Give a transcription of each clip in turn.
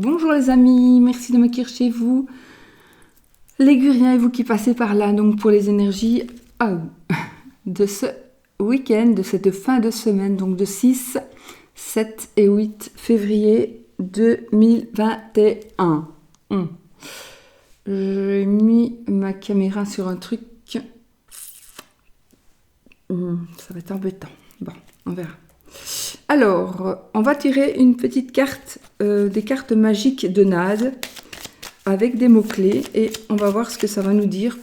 Bonjour les amis, merci de m'accueillir chez vous. Les Guriens et vous qui passez par là, donc pour les énergies de ce week-end, de cette fin de semaine, donc de 6, 7 et 8 février 2021. J'ai mis ma caméra sur un truc. Ça va être embêtant. Bon, on verra. Alors, on va tirer une petite carte, des cartes magiques de Nade, avec des mots-clés, et on va voir ce que ça va nous dire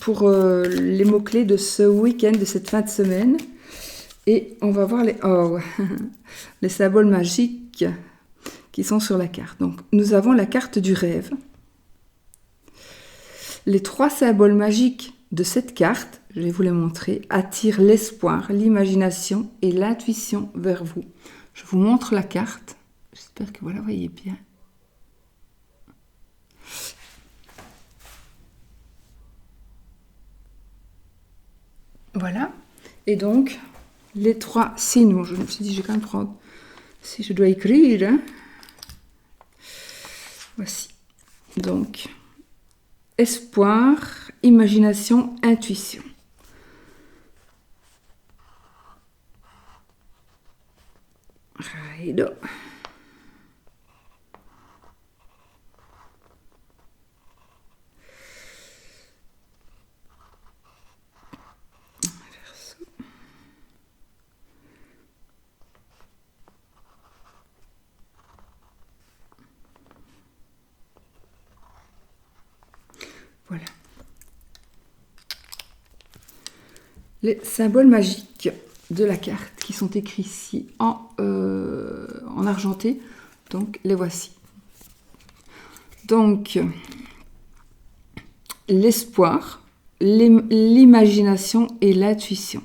pour les mots-clés de ce week-end, de cette fin de semaine. Et on va voir les symboles magiques qui sont sur la carte. Donc, nous avons la carte du rêve. Les 3 symboles magiques de cette carte, je vais vous les montrer, attirent l'espoir, l'imagination et l'intuition vers vous. Je vous montre la carte. J'espère que vous la voyez bien. Voilà. Et donc, les 3 signes. Je me suis dit, je vais quand même prendre, si je dois écrire. Hein. Voici. Donc, espoir, imagination, intuition. Raido. Voilà. Les symboles magiques de la carte qui sont écrits ici en argenté. Donc, les voici. Donc, l'espoir, l'imagination et l'intuition.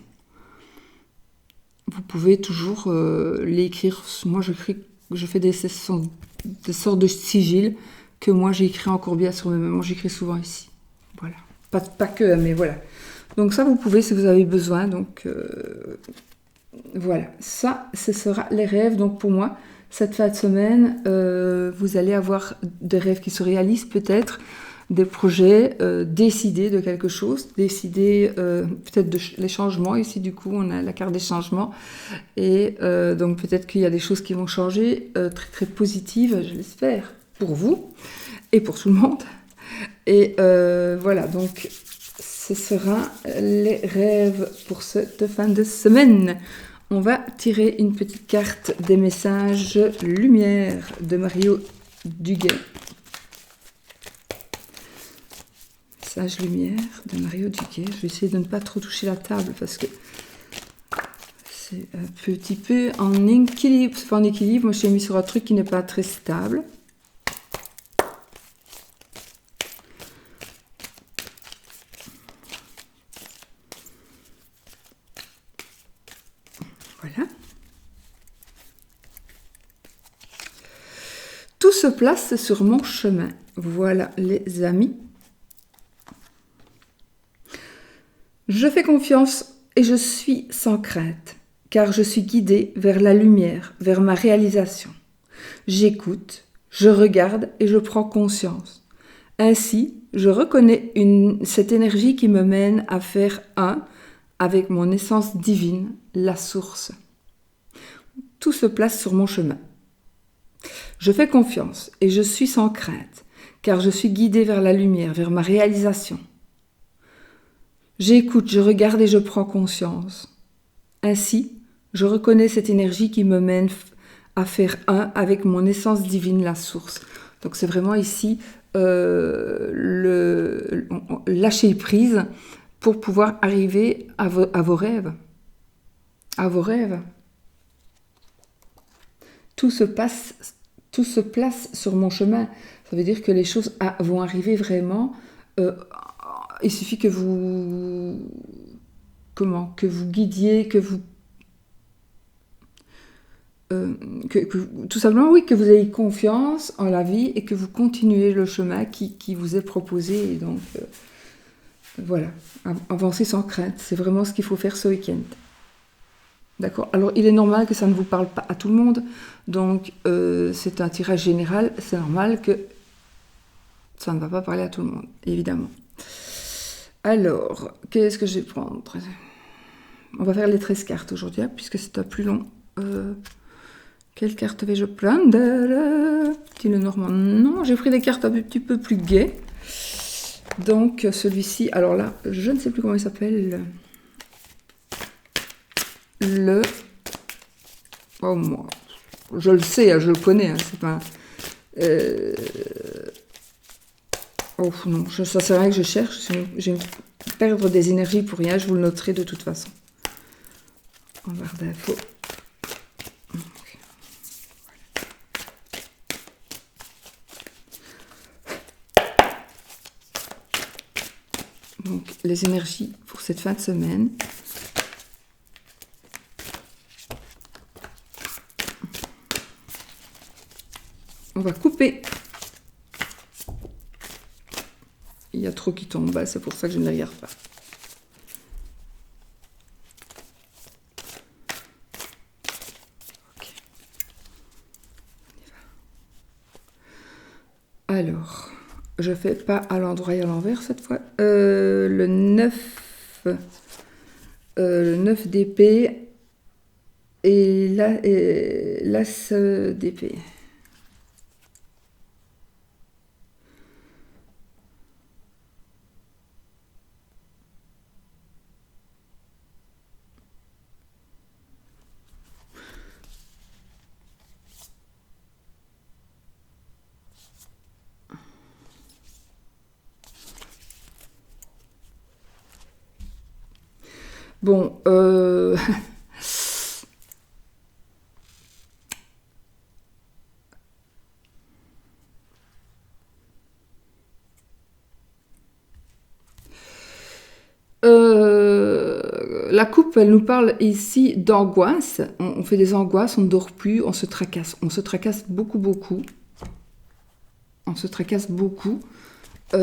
Vous pouvez toujours l'écrire. Moi, je fais des sortes de sigils que moi, j'écris encore bien sur mes mains. Moi, j'écris souvent ici. Voilà. Pas que, mais voilà. Donc ça, vous pouvez si vous avez besoin. Donc voilà, ça, ce sera les rêves. Donc pour moi, cette fin de semaine, vous allez avoir des rêves qui se réalisent peut-être, des projets, décider de quelque chose, décider peut-être les changements. Ici, du coup, on a la carte des changements. Et donc peut-être qu'il y a des choses qui vont changer, très très positives, je l'espère, pour vous et pour tout le monde. Et voilà, donc ce sera les rêves pour cette fin de semaine. On va tirer une petite carte des messages lumière de Mario Duguay. Message lumière de Mario Duguay. Je vais essayer de ne pas trop toucher la table parce que c'est un petit peu en équilibre. C'est pas en équilibre, moi je l'ai mis sur un truc qui n'est pas très stable. Voilà. Tout se place sur mon chemin. Voilà les amis. Je fais confiance et je suis sans crainte, car je suis guidée vers la lumière, vers ma réalisation. J'écoute, je regarde et je prends conscience. Ainsi, je reconnais cette énergie qui me mène à faire un avec mon essence divine, la source. Tout se place sur mon chemin. Je fais confiance et je suis sans crainte, car je suis guidée vers la lumière, vers ma réalisation. J'écoute, je regarde et je prends conscience. Ainsi, je reconnais cette énergie qui me mène à faire un avec mon essence divine, la source. Donc c'est vraiment ici lâcher prise pour pouvoir arriver à vos rêves. À vos rêves. Tout se place sur mon chemin. Ça veut dire que les choses vont arriver vraiment. Il suffit que vous guidiez, tout simplement, oui, que vous ayez confiance en la vie et que vous continuez le chemin qui vous est proposé. Et donc, voilà, avancer sans crainte, c'est vraiment ce qu'il faut faire ce week-end. D'accord? Alors, il est normal que ça ne vous parle pas à tout le monde. Donc, c'est un tirage général. C'est normal que ça ne va pas parler à tout le monde, évidemment. Alors, qu'est-ce que je vais prendre? On va faire les 13 cartes aujourd'hui, hein, puisque c'est un plus long. Quelle carte vais-je prendre? Petit le Normand. Non, j'ai pris des cartes un petit peu plus gaies. Donc, celui-ci, alors là, je ne sais plus comment il s'appelle. Oh, moi, je le sais, hein, je le connais, hein, c'est pas... Oh non, ça c'est vrai que je cherche, je vais perdre des énergies pour rien, je vous le noterai de toute façon. En barre d'infos. Donc, les énergies pour cette fin de semaine. On va couper. Il y a trop qui tombe, bah, c'est pour ça que je ne les regarde pas. Okay. Alors, je fais pas à l'endroit et à l'envers cette fois. Le 9 d'épée et l'as d'épée. Bon, la coupe, elle nous parle ici d'angoisse. On fait des angoisses, on ne dort plus, on se tracasse. On se tracasse beaucoup, beaucoup. On se tracasse beaucoup. On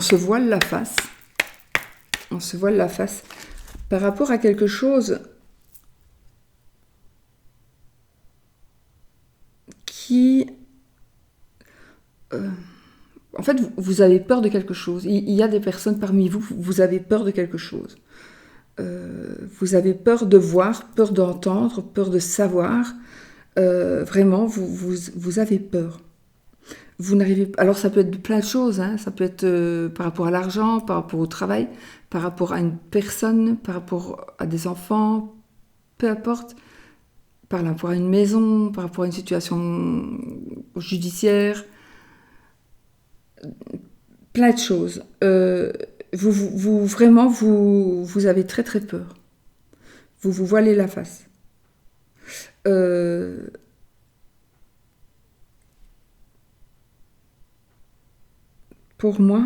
se voile la face. On se voile la face par rapport à quelque chose qui... en fait, vous avez peur de quelque chose. Il y a des personnes parmi vous, vous avez peur de quelque chose. Vous avez peur de voir, peur d'entendre, peur de savoir. Vraiment, vous avez peur. Vous n'arrivez pas... Alors, ça peut être plein de choses. Hein. Ça peut être par rapport à l'argent, par rapport au travail, par rapport à une personne, par rapport à des enfants, peu importe. Par rapport à une maison, par rapport à une situation judiciaire. Plein de choses. Vraiment, vous avez très très peur. Vous vous voilez la face. Pour moi,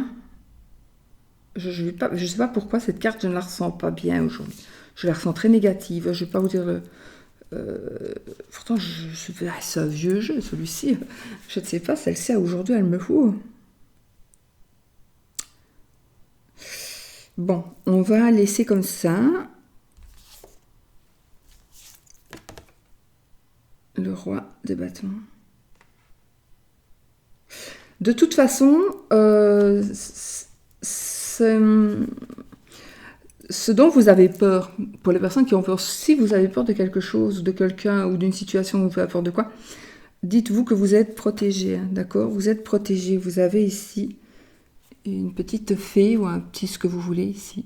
je ne sais pas pourquoi cette carte, je ne la ressens pas bien aujourd'hui. Je la ressens très négative. Je ne vais pas vous dire... pourtant, c'est un vieux jeu, celui-ci. Je ne sais pas, celle-ci, aujourd'hui, elle me fout. Bon, on va laisser comme ça. Le roi de bâton. De toute façon, ce dont vous avez peur, pour les personnes qui ont peur, si vous avez peur de quelque chose, de quelqu'un ou d'une situation ou peu importe de quoi, dites-vous que vous êtes protégé, hein, d'accord? Vous êtes protégé. Vous avez ici une petite fée ou un petit ce que vous voulez ici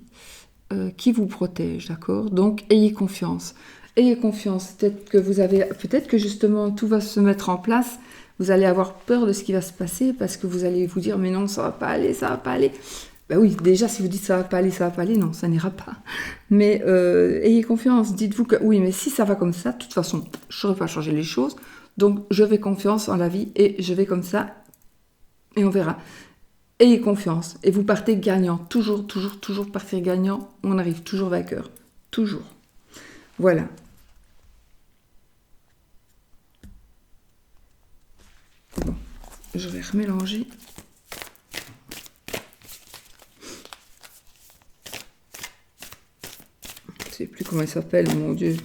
qui vous protège, d'accord? Donc ayez confiance. Ayez confiance. Peut-être que justement tout va se mettre en place. Vous allez avoir peur de ce qui va se passer parce que vous allez vous dire mais non, ça va pas aller, ça va pas aller. Ben oui, déjà si vous dites ça va pas aller, non, ça n'ira pas. Mais ayez confiance, dites-vous que oui, mais si ça va comme ça, de toute façon, je ne saurais pas changer les choses. Donc je fais confiance en la vie et je vais comme ça et on verra. Ayez confiance et vous partez gagnant. Toujours, toujours, toujours partir gagnant. On arrive toujours vainqueur. Toujours. Voilà. Bon, je vais remélanger. C'est plus comment il s'appelle, mon Dieu.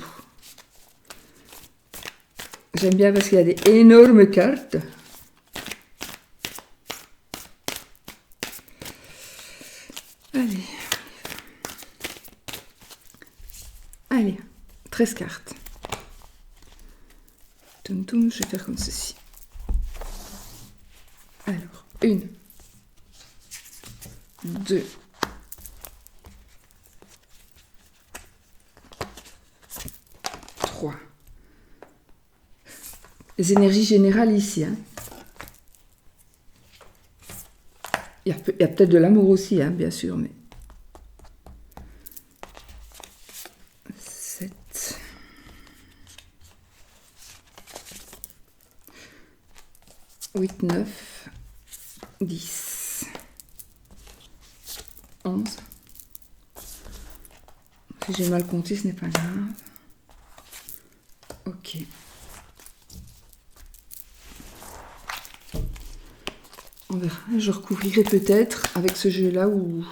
J'aime bien parce qu'il y a des énormes cartes. Allez. Allez, 13 cartes. Toum toum, je vais faire comme ceci. Alors, 1, 2, 3. Les énergies générales ici. Hein. Il y a peut-être de l'amour aussi, hein, bien sûr, mais... 7. 8, 9, 10, 11. Si j'ai mal compté, ce n'est pas grave. Ok. On verra. Je recouvrirai peut-être avec ce jeu-là ou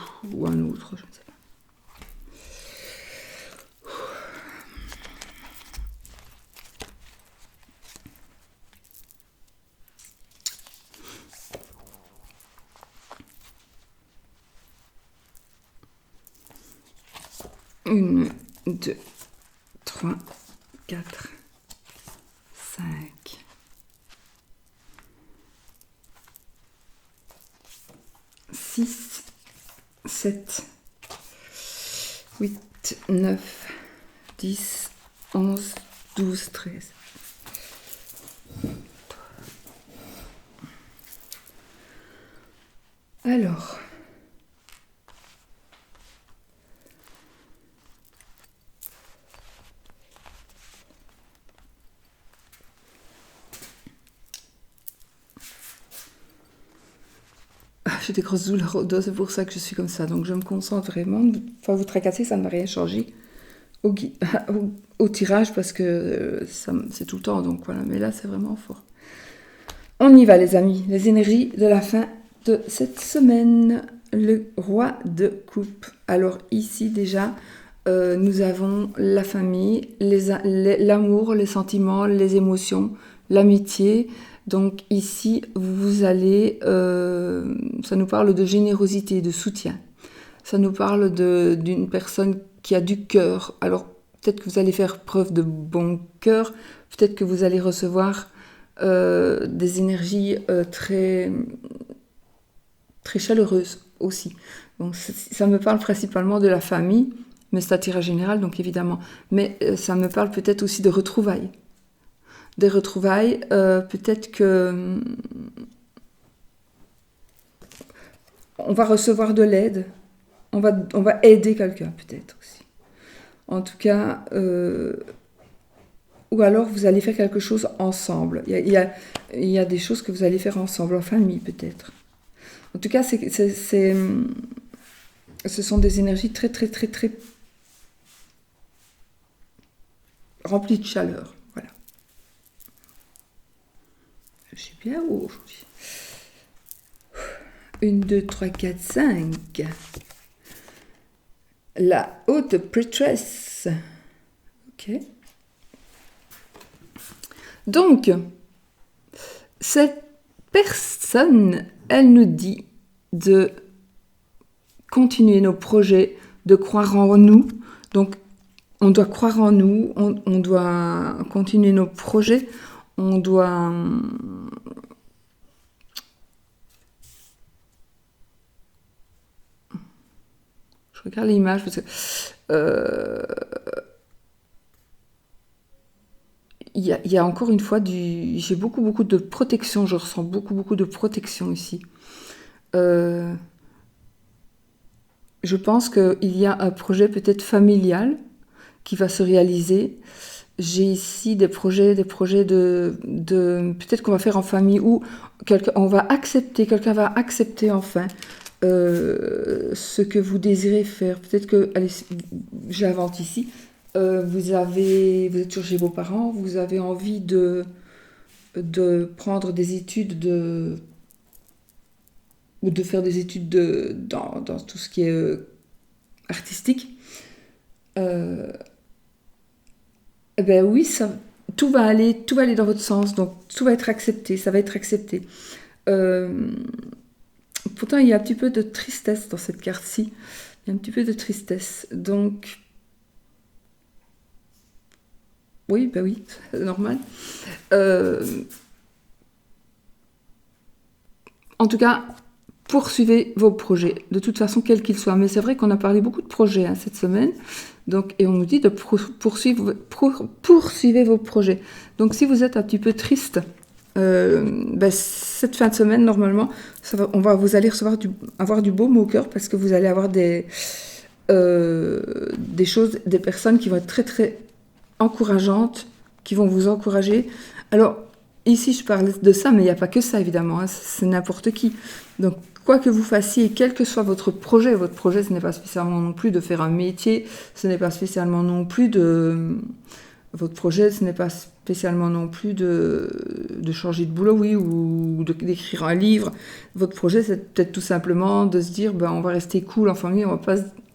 un autre, je ne sais pas. Une, 2, 3, 4, 5, 6, 7, 8, 9, 10, 11, 12, 13. Alors... J'ai des grosses douleurs au dos, c'est pour ça que je suis comme ça. Donc je me concentre vraiment. Enfin, vous tracasser, ça ne va rien changer au tirage parce que c'est tout le temps. Donc voilà, mais là, c'est vraiment fort. On y va, les amis. Les énergies de la fin de cette semaine. Le roi de coupe. Alors ici, déjà, nous avons la famille, l'amour, les sentiments, les émotions, l'amitié. Donc ici, vous allez, ça nous parle de générosité, de soutien. Ça nous parle d'une personne qui a du cœur. Alors peut-être que vous allez faire preuve de bon cœur, peut-être que vous allez recevoir des énergies très, très chaleureuses aussi. Donc ça me parle principalement de la famille, mais c'est un tirage général, donc évidemment. Mais ça me parle peut-être aussi de retrouvailles. Des retrouvailles, peut-être que on va recevoir de l'aide, on va aider quelqu'un peut-être aussi. En tout cas, ou alors vous allez faire quelque chose ensemble. Il y a des choses que vous allez faire ensemble, en famille peut-être. En tout cas, ce sont des énergies très, très, très, très remplies de chaleur. Voilà. Je suis bien haut aujourd'hui. 1, 2, 3, 4, 5. La haute prêtresse. Ok. Donc, cette personne, elle nous dit de continuer nos projets, de croire en nous. Donc, on doit croire en nous, on doit continuer nos projets, on doit... Je regarde l'image parce que... Il y a encore une fois j'ai beaucoup de protection, je ressens beaucoup de protection ici. Je pense qu'il y a un projet peut-être familial qui va se réaliser. J'ai ici des projets de peut-être qu'on va faire en famille ou quelqu'un va accepter enfin ce que vous désirez faire. Peut-être que, allez, j'invente ici, vous êtes toujours chez vos parents, vous avez envie de prendre des études ou de faire des études dans tout ce qui est artistique. Eh ben oui, tout va aller dans votre sens, donc tout va être accepté, ça va être accepté. Euh, Pourtant, il y a un petit peu de tristesse dans cette carte-ci. Il y a un petit peu de tristesse. Donc, oui, ben oui, c'est normal. Euh, En tout cas, poursuivez vos projets, de toute façon, quels qu'ils soient. Mais c'est vrai qu'on a parlé beaucoup de projets cette semaine, donc, et on nous dit de poursuivez vos projets. Donc si vous êtes un petit peu triste, ben, cette fin de semaine, normalement, vous allez avoir du baume au cœur parce que vous allez avoir des choses, des personnes qui vont être très très encourageantes, qui vont vous encourager. Alors, ici, je parle de ça, mais il n'y a pas que ça, évidemment, hein, c'est n'importe qui. Donc, quoi que vous fassiez, quel que soit votre projet, ce n'est pas spécialement non plus de faire un métier, ce n'est pas spécialement non plus de... Votre projet, ce n'est pas spécialement non plus de changer de boulot, oui, ou d'écrire un livre. Votre projet, c'est peut-être tout simplement de se dire, ben, on va rester cool en famille, on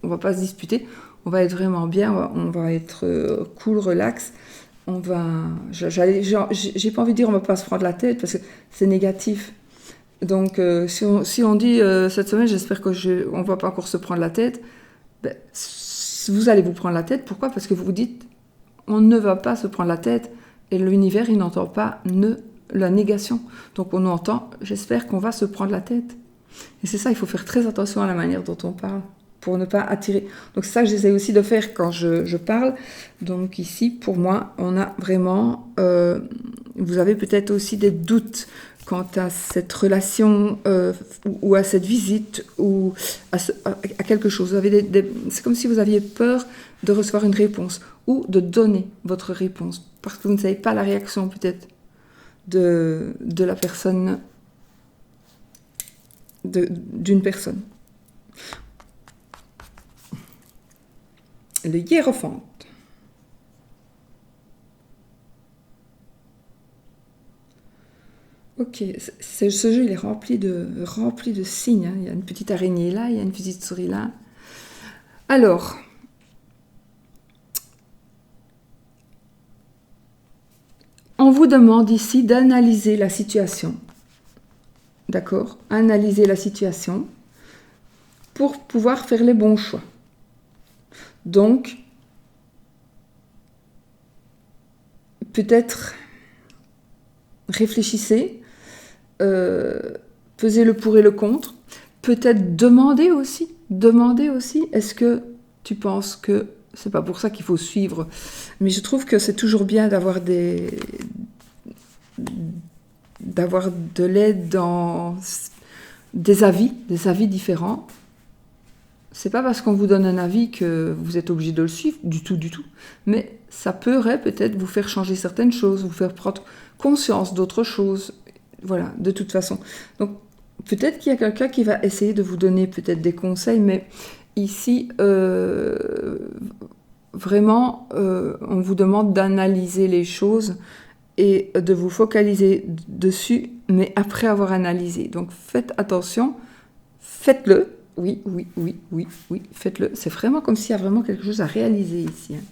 va pas se disputer, on va être vraiment bien, on va être cool, relax. On va, j'ai pas envie de dire on va pas se prendre la tête parce que c'est négatif. Donc si on dit cette semaine, j'espère on va pas encore se prendre la tête, ben, vous allez vous prendre la tête. Pourquoi? Parce que vous vous dites on ne va pas se prendre la tête et l'univers il n'entend pas la négation. Donc on entend j'espère qu'on va se prendre la tête. Et c'est ça, il faut faire très attention à la manière dont on parle pour ne pas attirer. Donc c'est ça que j'essaie aussi de faire quand je parle. Donc ici, pour moi, on a vraiment... vous avez peut-être aussi des doutes quant à cette relation ou à cette visite ou à quelque chose. Vous avez c'est comme si vous aviez peur de recevoir une réponse ou de donner votre réponse parce que vous ne savez pas la réaction peut-être de la personne, d'une personne. Le hiérophante. Ok, ce jeu il est rempli de signes, hein. Il y a une petite araignée là, il y a une petite souris là. Alors, on vous demande ici d'analyser la situation. D'accord? Analyser la situation pour pouvoir faire les bons choix. Donc, peut-être réfléchissez, pesez le pour et le contre. Peut-être demander aussi, est-ce que tu penses que c'est pas pour ça qu'il faut suivre, mais je trouve que c'est toujours bien d'avoir de l'aide dans des avis différents. C'est pas parce qu'on vous donne un avis que vous êtes obligé de le suivre, du tout. Mais ça pourrait peut-être vous faire changer certaines choses, vous faire prendre conscience d'autres choses. Voilà, de toute façon. Donc, peut-être qu'il y a quelqu'un qui va essayer de vous donner peut-être des conseils, mais ici, vraiment, on vous demande d'analyser les choses et de vous focaliser dessus, mais après avoir analysé. Donc, faites attention, faites-le. Oui, faites-le. C'est vraiment comme s'il y a vraiment quelque chose à réaliser ici. Hein.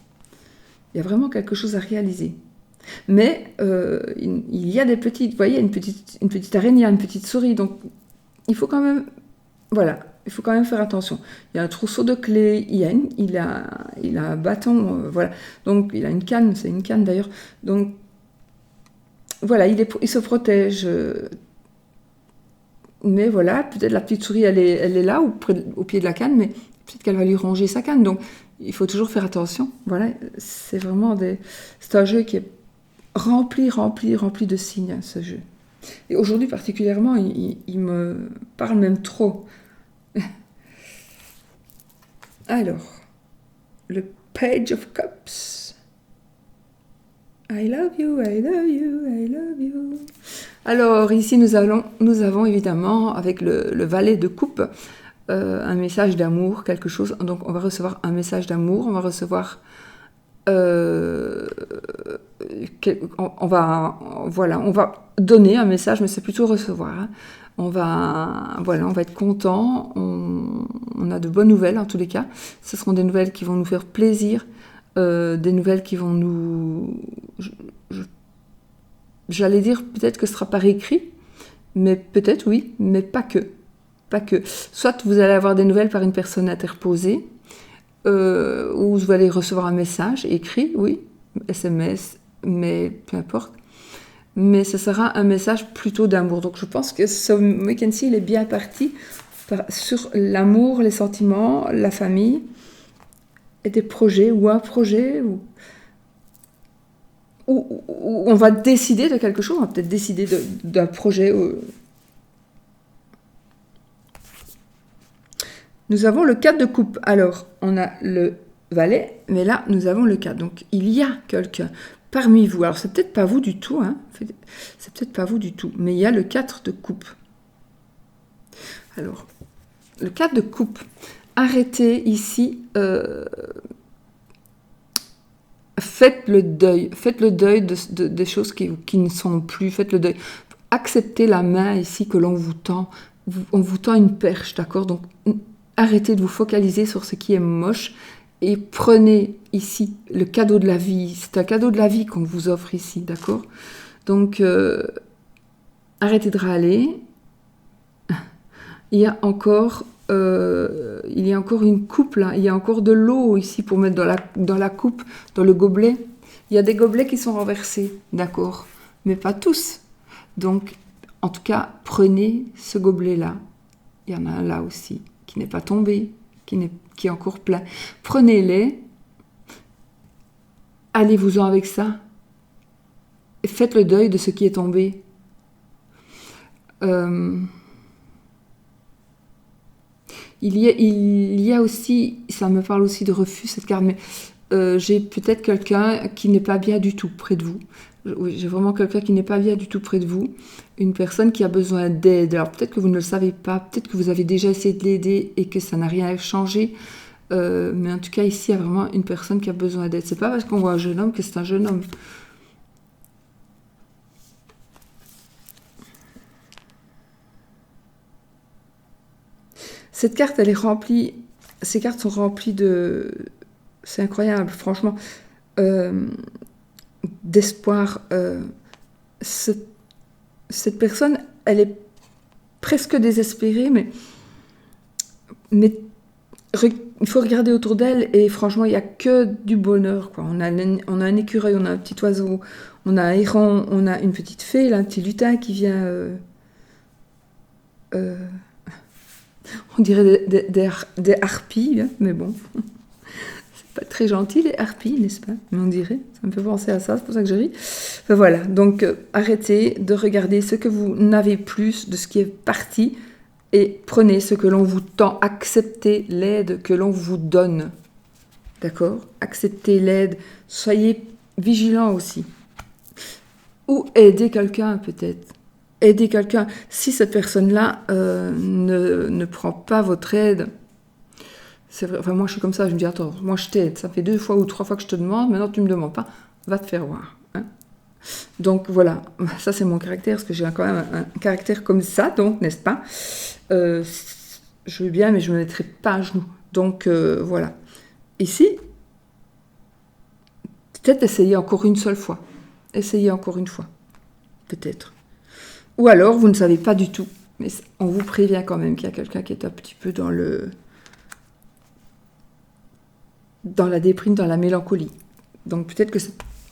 Il y a vraiment quelque chose à réaliser. Mais il y a des petites, vous voyez, une petite araignée, une petite souris, donc il faut quand même, voilà, il faut quand même faire attention. Il y a un trousseau de clés, il a un bâton, voilà, donc il a une canne, c'est une canne d'ailleurs, donc voilà, il se protège. Mais voilà, peut-être la petite souris, elle est là, au pied de la canne, mais peut-être qu'elle va lui ranger sa canne, donc il faut toujours faire attention. Voilà, c'est un jeu qui est rempli de signes, hein, ce jeu. Et aujourd'hui particulièrement, il me parle même trop. Alors, le Page of Cups. I love you, I love you, I love you. Alors ici nous avons évidemment avec le valet de coupe un message d'amour, quelque chose. Donc on va recevoir un message d'amour, on va recevoir on va donner un message, mais c'est plutôt recevoir. Hein. On va être content. On a de bonnes nouvelles en tous les cas. Ce seront des nouvelles qui vont nous faire plaisir. des nouvelles qui vont nous... J'allais dire peut-être que ce sera par écrit, mais peut-être oui, mais pas que. Pas que. Soit vous allez avoir des nouvelles par une personne interposée, ou vous allez recevoir un message écrit, oui, SMS, mais peu importe. Mais ce sera un message plutôt d'amour. Donc je pense que ce week-end-ci, il est bien parti sur l'amour, les sentiments, la famille, et des projets, ou un projet, où on va décider de quelque chose, on va peut-être décider d'un projet. Nous avons le 4 de coupe. Alors, on a le valet, mais là, nous avons le 4. Donc, il y a quelqu'un parmi vous. Alors, c'est peut-être pas vous du tout, hein. C'est peut-être pas vous du tout, mais il y a le 4 de coupe. Alors, le 4 de coupe. Arrêtez ici. Faites le deuil des choses qui ne sont plus. Faites le deuil. Acceptez la main ici que l'on vous tend. On vous tend une perche, d'accord? Donc, arrêtez de vous focaliser sur ce qui est moche et prenez ici le cadeau de la vie. C'est un cadeau de la vie qu'on vous offre ici, d'accord? Donc, arrêtez de râler. Il y a encore une coupe là. Il y a encore de l'eau ici pour mettre dans la coupe, dans le gobelet. Il y a des gobelets qui sont renversés, d'accord? Mais pas tous. Donc, en tout cas, prenez ce gobelet-là. Il y en a un là aussi, qui n'est pas tombé, qui est encore plein. Prenez-les, allez-vous-en avec ça, et faites le deuil de ce qui est tombé. Il y a aussi, ça me parle aussi de refus, cette carte, mais j'ai peut-être quelqu'un qui n'est pas bien du tout près de vous. Oui, j'ai vraiment quelqu'un qui n'est pas bien du tout près de vous. Une personne qui a besoin d'aide. Alors peut-être que vous ne le savez pas, peut-être que vous avez déjà essayé de l'aider et que ça n'a rien changé. Mais en tout cas, ici, il y a vraiment une personne qui a besoin d'aide. C'est pas parce qu'on voit un jeune homme que c'est un jeune homme. Cette carte, elle est remplie... Ces cartes sont remplies de... C'est incroyable, franchement. D'espoir. Cette personne, elle est presque désespérée, mais il faut regarder autour d'elle et franchement, il n'y a que du bonheur, quoi. On a un écureuil, on a un petit oiseau, on a un héron, on a une petite fée, là, un petit lutin qui vient... on dirait des harpies, hein, mais bon... Pas très gentil, les harpies, n'est-ce pas? On dirait, ça me fait penser à ça, c'est pour ça que je ris. Enfin, voilà, donc arrêtez de regarder ce que vous n'avez plus, de ce qui est parti, et prenez ce que l'on vous tend, acceptez l'aide que l'on vous donne. D'accord? Acceptez l'aide, soyez vigilants aussi. Ou aidez quelqu'un peut-être. Aidez quelqu'un. Si cette personne-là ne prend pas votre aide... C'est vrai, enfin moi je suis comme ça, je me dis attends, moi je t'aide, ça fait 2 fois ou 3 fois que je te demande, maintenant tu me demandes pas, va te faire voir. Hein. Donc voilà, ça c'est mon caractère, parce que j'ai quand même un caractère comme ça, donc n'est-ce pas? Je veux bien, mais je ne me mettrai pas à genoux. Donc voilà. Ici, peut-être essayez encore une seule fois. Essayez encore une fois, peut-être. Ou alors vous ne savez pas du tout, mais on vous prévient quand même qu'il y a quelqu'un qui est un petit peu dans la déprime, dans la mélancolie. Donc peut-être que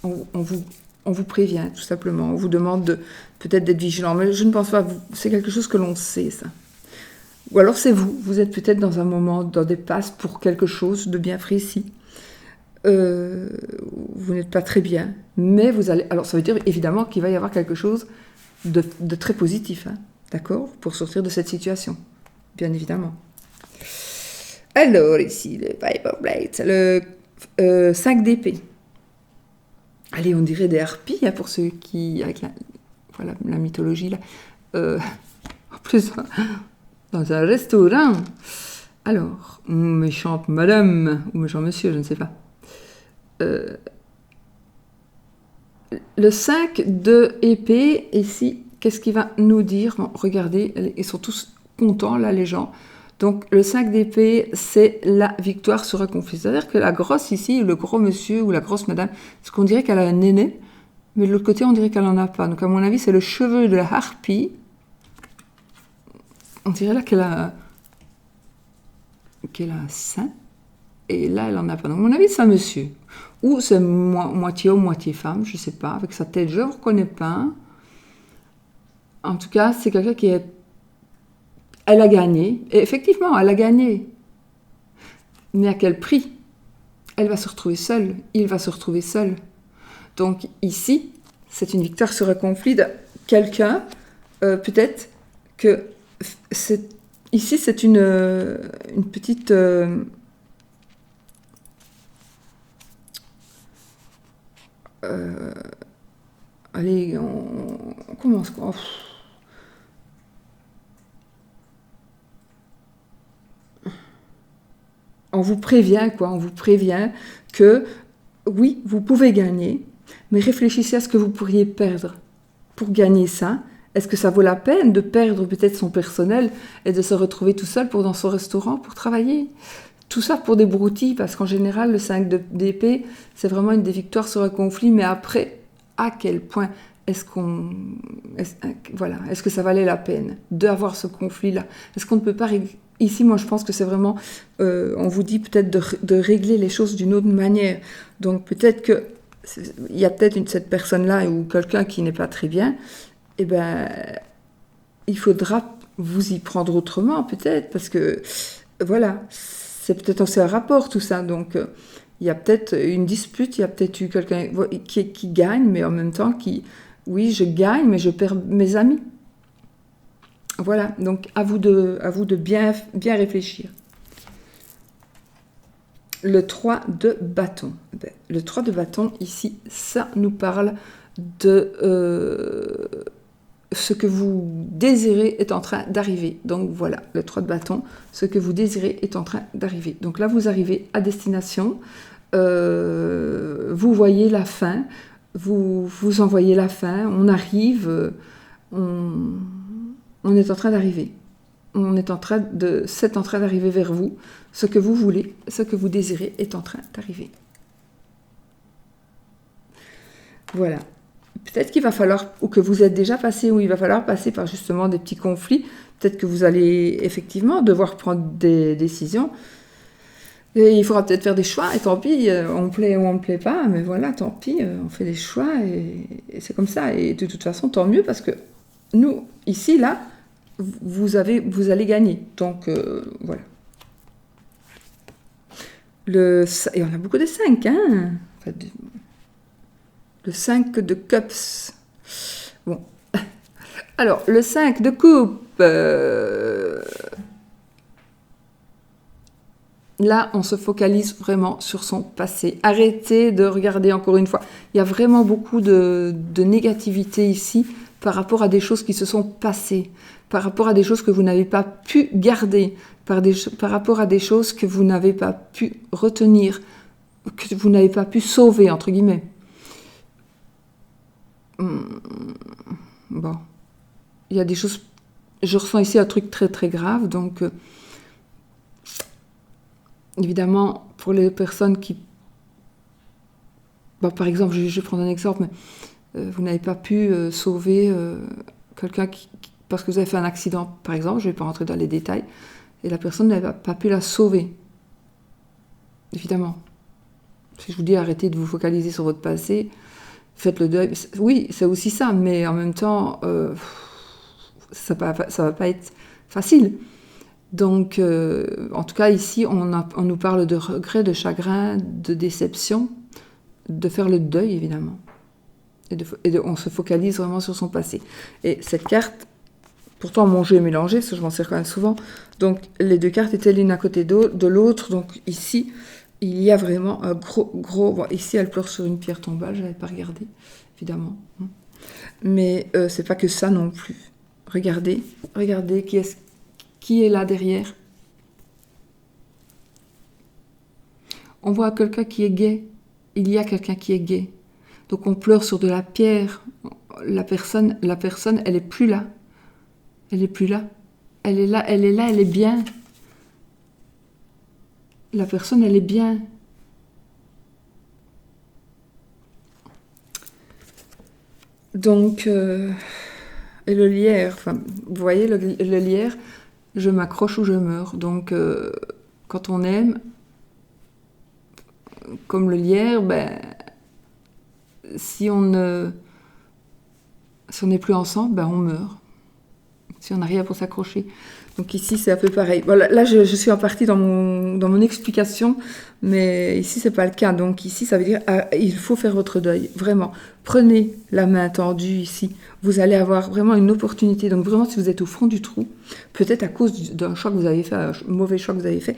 on vous prévient, tout simplement. On vous demande peut-être d'être vigilant. Mais je ne pense pas, c'est quelque chose que l'on sait, ça. Ou alors c'est vous êtes peut-être dans un moment, dans des passes pour quelque chose de bien précis. Vous n'êtes pas très bien. Mais vous allez... Alors ça veut dire évidemment qu'il va y avoir quelque chose de très positif, hein, d'accord? Pour sortir de cette situation, bien évidemment. Alors, ici, le Piper Blade, le 5 d'épée. Allez, on dirait des harpies, hein, pour ceux qui... Avec la mythologie, là. En plus, dans un restaurant. Alors, méchante madame, ou méchant monsieur, je ne sais pas. Le 5 de épée, ici, qu'est-ce qu'il va nous dire? Bon, regardez, ils sont tous contents, là, les gens. Donc le 5 d'épée, c'est la victoire sur un conflit. C'est-à-dire que la grosse ici, le gros monsieur ou la grosse madame, c'est qu'on dirait qu'elle a un aîné, mais de l'autre côté, on dirait qu'elle n'en a pas. Donc à mon avis, c'est le cheveu de la harpie. On dirait là qu'elle a un sein, et là, elle n'en a pas. Donc à mon avis, c'est un monsieur. Ou c'est moitié homme, moitié femme, je ne sais pas. Avec sa tête, je ne reconnais pas. En tout cas, c'est quelqu'un qui est... Elle a gagné. Et effectivement, elle a gagné. Mais à quel prix? Elle va se retrouver seule. Il va se retrouver seul. Donc ici, c'est une victoire sur un conflit de quelqu'un. Peut-être que ici, c'est une petite... allez, on commence quoi? On vous prévient, quoi. On vous prévient que, oui, vous pouvez gagner, mais réfléchissez à ce que vous pourriez perdre pour gagner ça. Est-ce que ça vaut la peine de perdre peut-être son personnel et de se retrouver tout seul dans son restaurant pour travailler? Tout ça pour des broutilles, parce qu'en général, le 5 d'épée, c'est vraiment une des victoires sur un conflit, mais après, à quel point est-ce que ça valait la peine d'avoir ce conflit-là? Est-ce qu'on ne peut pas... Ici, moi, je pense que c'est vraiment... on vous dit peut-être de régler les choses d'une autre manière. Donc, peut-être que... Il y a peut-être cette personne-là ou quelqu'un qui n'est pas très bien. Eh bien, il faudra vous y prendre autrement, peut-être, parce que, voilà, c'est peut-être aussi un rapport, tout ça. Donc, il y a peut-être une dispute, il y a peut-être eu quelqu'un qui gagne, mais en même temps oui, je gagne, mais je perds mes amis. Voilà, donc à vous de bien réfléchir. Le 3 de bâton. Le 3 de bâton, ici, ça nous parle de ce que vous désirez est en train d'arriver. Donc voilà, le 3 de bâton, ce que vous désirez est en train d'arriver. Donc là, vous arrivez à destination, vous voyez la fin, vous envoyez la fin, on arrive, on est en train d'arriver. C'est en train d'arriver vers vous. Ce que vous voulez, ce que vous désirez est en train d'arriver. Voilà. Peut-être qu'il va falloir, ou que vous êtes déjà passé, ou il va falloir passer par justement des petits conflits. Peut-être que vous allez effectivement devoir prendre des décisions. Et il faudra peut-être faire des choix, et tant pis, on plaît ou on ne plaît pas, mais voilà, tant pis, on fait des choix, et c'est comme ça. Et de toute façon, tant mieux, parce que nous, ici, là, vous allez gagner. Donc, voilà. Et on a beaucoup de 5, hein. Le 5 de cups. Bon. Alors, le 5 de coupe. Là, on se focalise vraiment sur son passé. Arrêtez de regarder encore une fois. Il y a vraiment beaucoup de négativité ici par rapport à des choses qui se sont passées, par rapport à des choses que vous n'avez pas pu garder, par rapport à des choses que vous n'avez pas pu retenir, que vous n'avez pas pu sauver, entre guillemets. Bon. Il y a des choses... Je ressens ici un truc très très grave, donc... évidemment, pour les personnes qui... Bon, par exemple, je vais prendre un exemple, mais vous n'avez pas pu sauver quelqu'un parce que vous avez fait un accident, par exemple, je ne vais pas rentrer dans les détails, et la personne n'avait pas pu la sauver. Évidemment. Si je vous dis arrêtez de vous focaliser sur votre passé, faites le deuil. Oui, c'est aussi ça, mais en même temps, ça va pas être facile. Donc, en tout cas, ici, on nous parle de regret, de chagrin, de déception, de faire le deuil, évidemment. On se focalise vraiment sur son passé. Et cette carte, pourtant, mon jeu est mélangé, parce que je m'en sers quand même souvent. Donc, les deux cartes étaient l'une à côté de l'autre. Donc, ici, il y a vraiment un gros... Bon, ici, elle pleure sur une pierre tombale, je n'avais pas regardé, évidemment. Mais c'est pas que ça non plus. Regardez qui est là derrière. On voit quelqu'un qui est gai. Il y a quelqu'un qui est gai. Donc on pleure sur de la pierre. La personne, elle est plus là. Elle est plus là. Elle est là, elle est bien. la personne, elle est bien. Donc, et le lierre, enfin, vous voyez, le lierre, je m'accroche ou je meurs. Donc, quand on aime, comme le lierre, ben, si on n'est plus ensemble, ben, on meurt. Si on n'a rien pour s'accrocher. Donc ici, c'est un peu pareil. Voilà, là, je suis en partie dans mon explication, mais ici, c'est pas le cas. Donc ici, ça veut dire, il faut faire votre deuil. Vraiment, prenez la main tendue ici. Vous allez avoir vraiment une opportunité. Donc vraiment, si vous êtes au fond du trou, peut-être à cause d'un choc que vous avez fait, un mauvais choc que vous avez fait,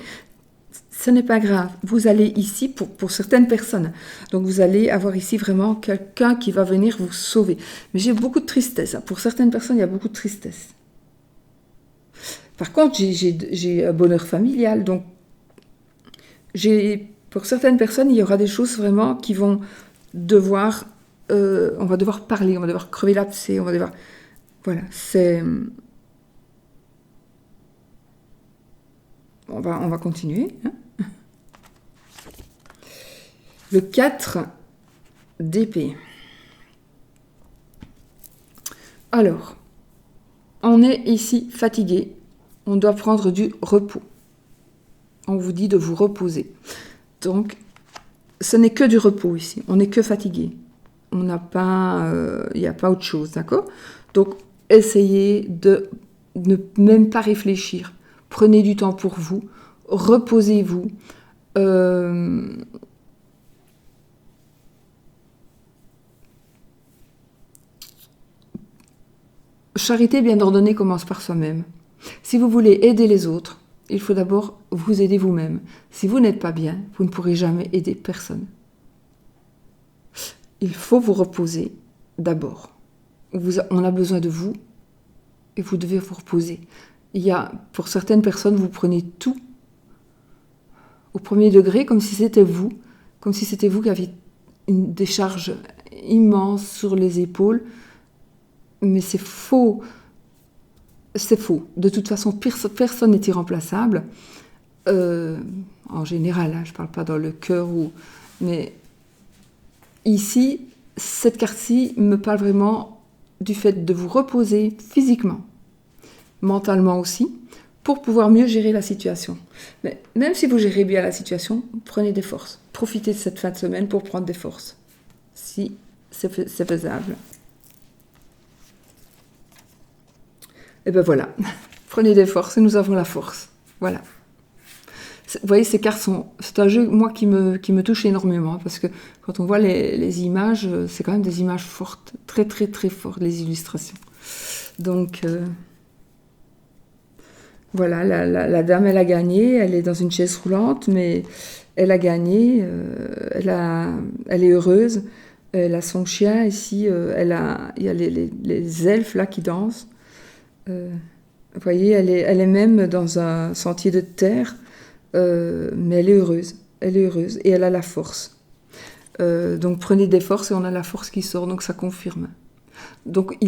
ce n'est pas grave. Vous allez ici, pour certaines personnes, donc vous allez avoir ici vraiment quelqu'un qui va venir vous sauver. Mais j'ai beaucoup de tristesse. Pour certaines personnes, il y a beaucoup de tristesse. Par contre, j'ai un bonheur familial. Donc, pour certaines personnes, il y aura des choses vraiment qui vont devoir... on va devoir parler, on va devoir crever l'abcès, on va devoir... Voilà, c'est... On va continuer. Hein. Le 4 d'épée. Alors, on est ici fatigué. On doit prendre du repos. On vous dit de vous reposer. Donc, ce n'est que du repos ici. On n'est que fatigué. On n'a pas... Il n'y a pas autre chose, d'accord? Donc, essayez de ne même pas réfléchir. Prenez du temps pour vous. Reposez-vous. Charité bien ordonnée commence par soi-même. Si vous voulez aider les autres, il faut d'abord vous aider vous-même. Si vous n'êtes pas bien, vous ne pourrez jamais aider personne. Il faut vous reposer d'abord. On a besoin de vous et vous devez vous reposer. Pour certaines personnes, vous prenez tout au premier degré comme si c'était vous qui aviez une décharge immense sur les épaules. Mais c'est faux. C'est faux. De toute façon, personne n'est irremplaçable. En général, hein, je ne parle pas dans le cœur. Mais ici, cette carte-ci me parle vraiment du fait de vous reposer physiquement, mentalement aussi, pour pouvoir mieux gérer la situation. Mais même si vous gérez bien la situation, prenez des forces. Profitez de cette fin de semaine pour prendre des forces. Si c'est faisable. Et ben voilà, prenez des forces et nous avons la force. Voilà. Vous voyez, ces cartes c'est un jeu, moi, qui me touche énormément, parce que quand on voit les images, c'est quand même des images fortes, très, très, très fortes, les illustrations. Donc, voilà, la dame, elle a gagné, elle est dans une chaise roulante, mais elle a gagné, elle est heureuse, elle a son chien ici, il y a les elfes là qui dansent. Vous voyez, elle est même dans un sentier de terre, mais elle est heureuse, et elle a la force. Donc prenez des forces et on a la force qui sort, donc ça confirme. Donc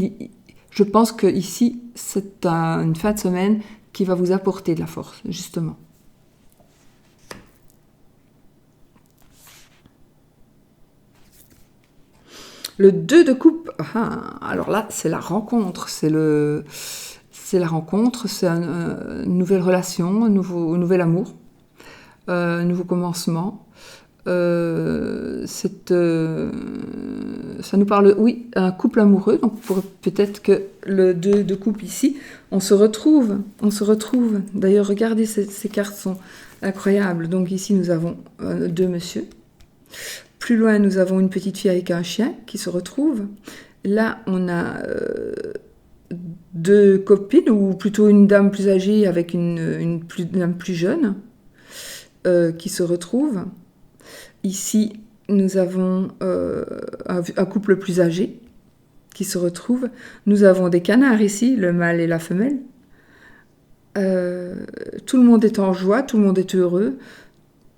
je pense que ici c'est une fin de semaine qui va vous apporter de la force, justement. Le 2 de coupe, alors là c'est la rencontre, c'est la rencontre, c'est une nouvelle relation, un nouvel amour, un nouveau commencement. Ça nous parle, oui, un couple amoureux. Donc peut-être que le 2 de coupe ici, on se retrouve. D'ailleurs, regardez, ces cartes sont incroyables. Donc ici, nous avons 2 messieurs. Plus loin, nous avons une petite fille avec un chien qui se retrouve. Là, on a 2 copines, ou plutôt une dame plus âgée avec une dame plus jeune qui se retrouvent. Ici, nous avons un couple plus âgé qui se retrouve. Nous avons des canards ici, le mâle et la femelle. Tout le monde est en joie, tout le monde est heureux.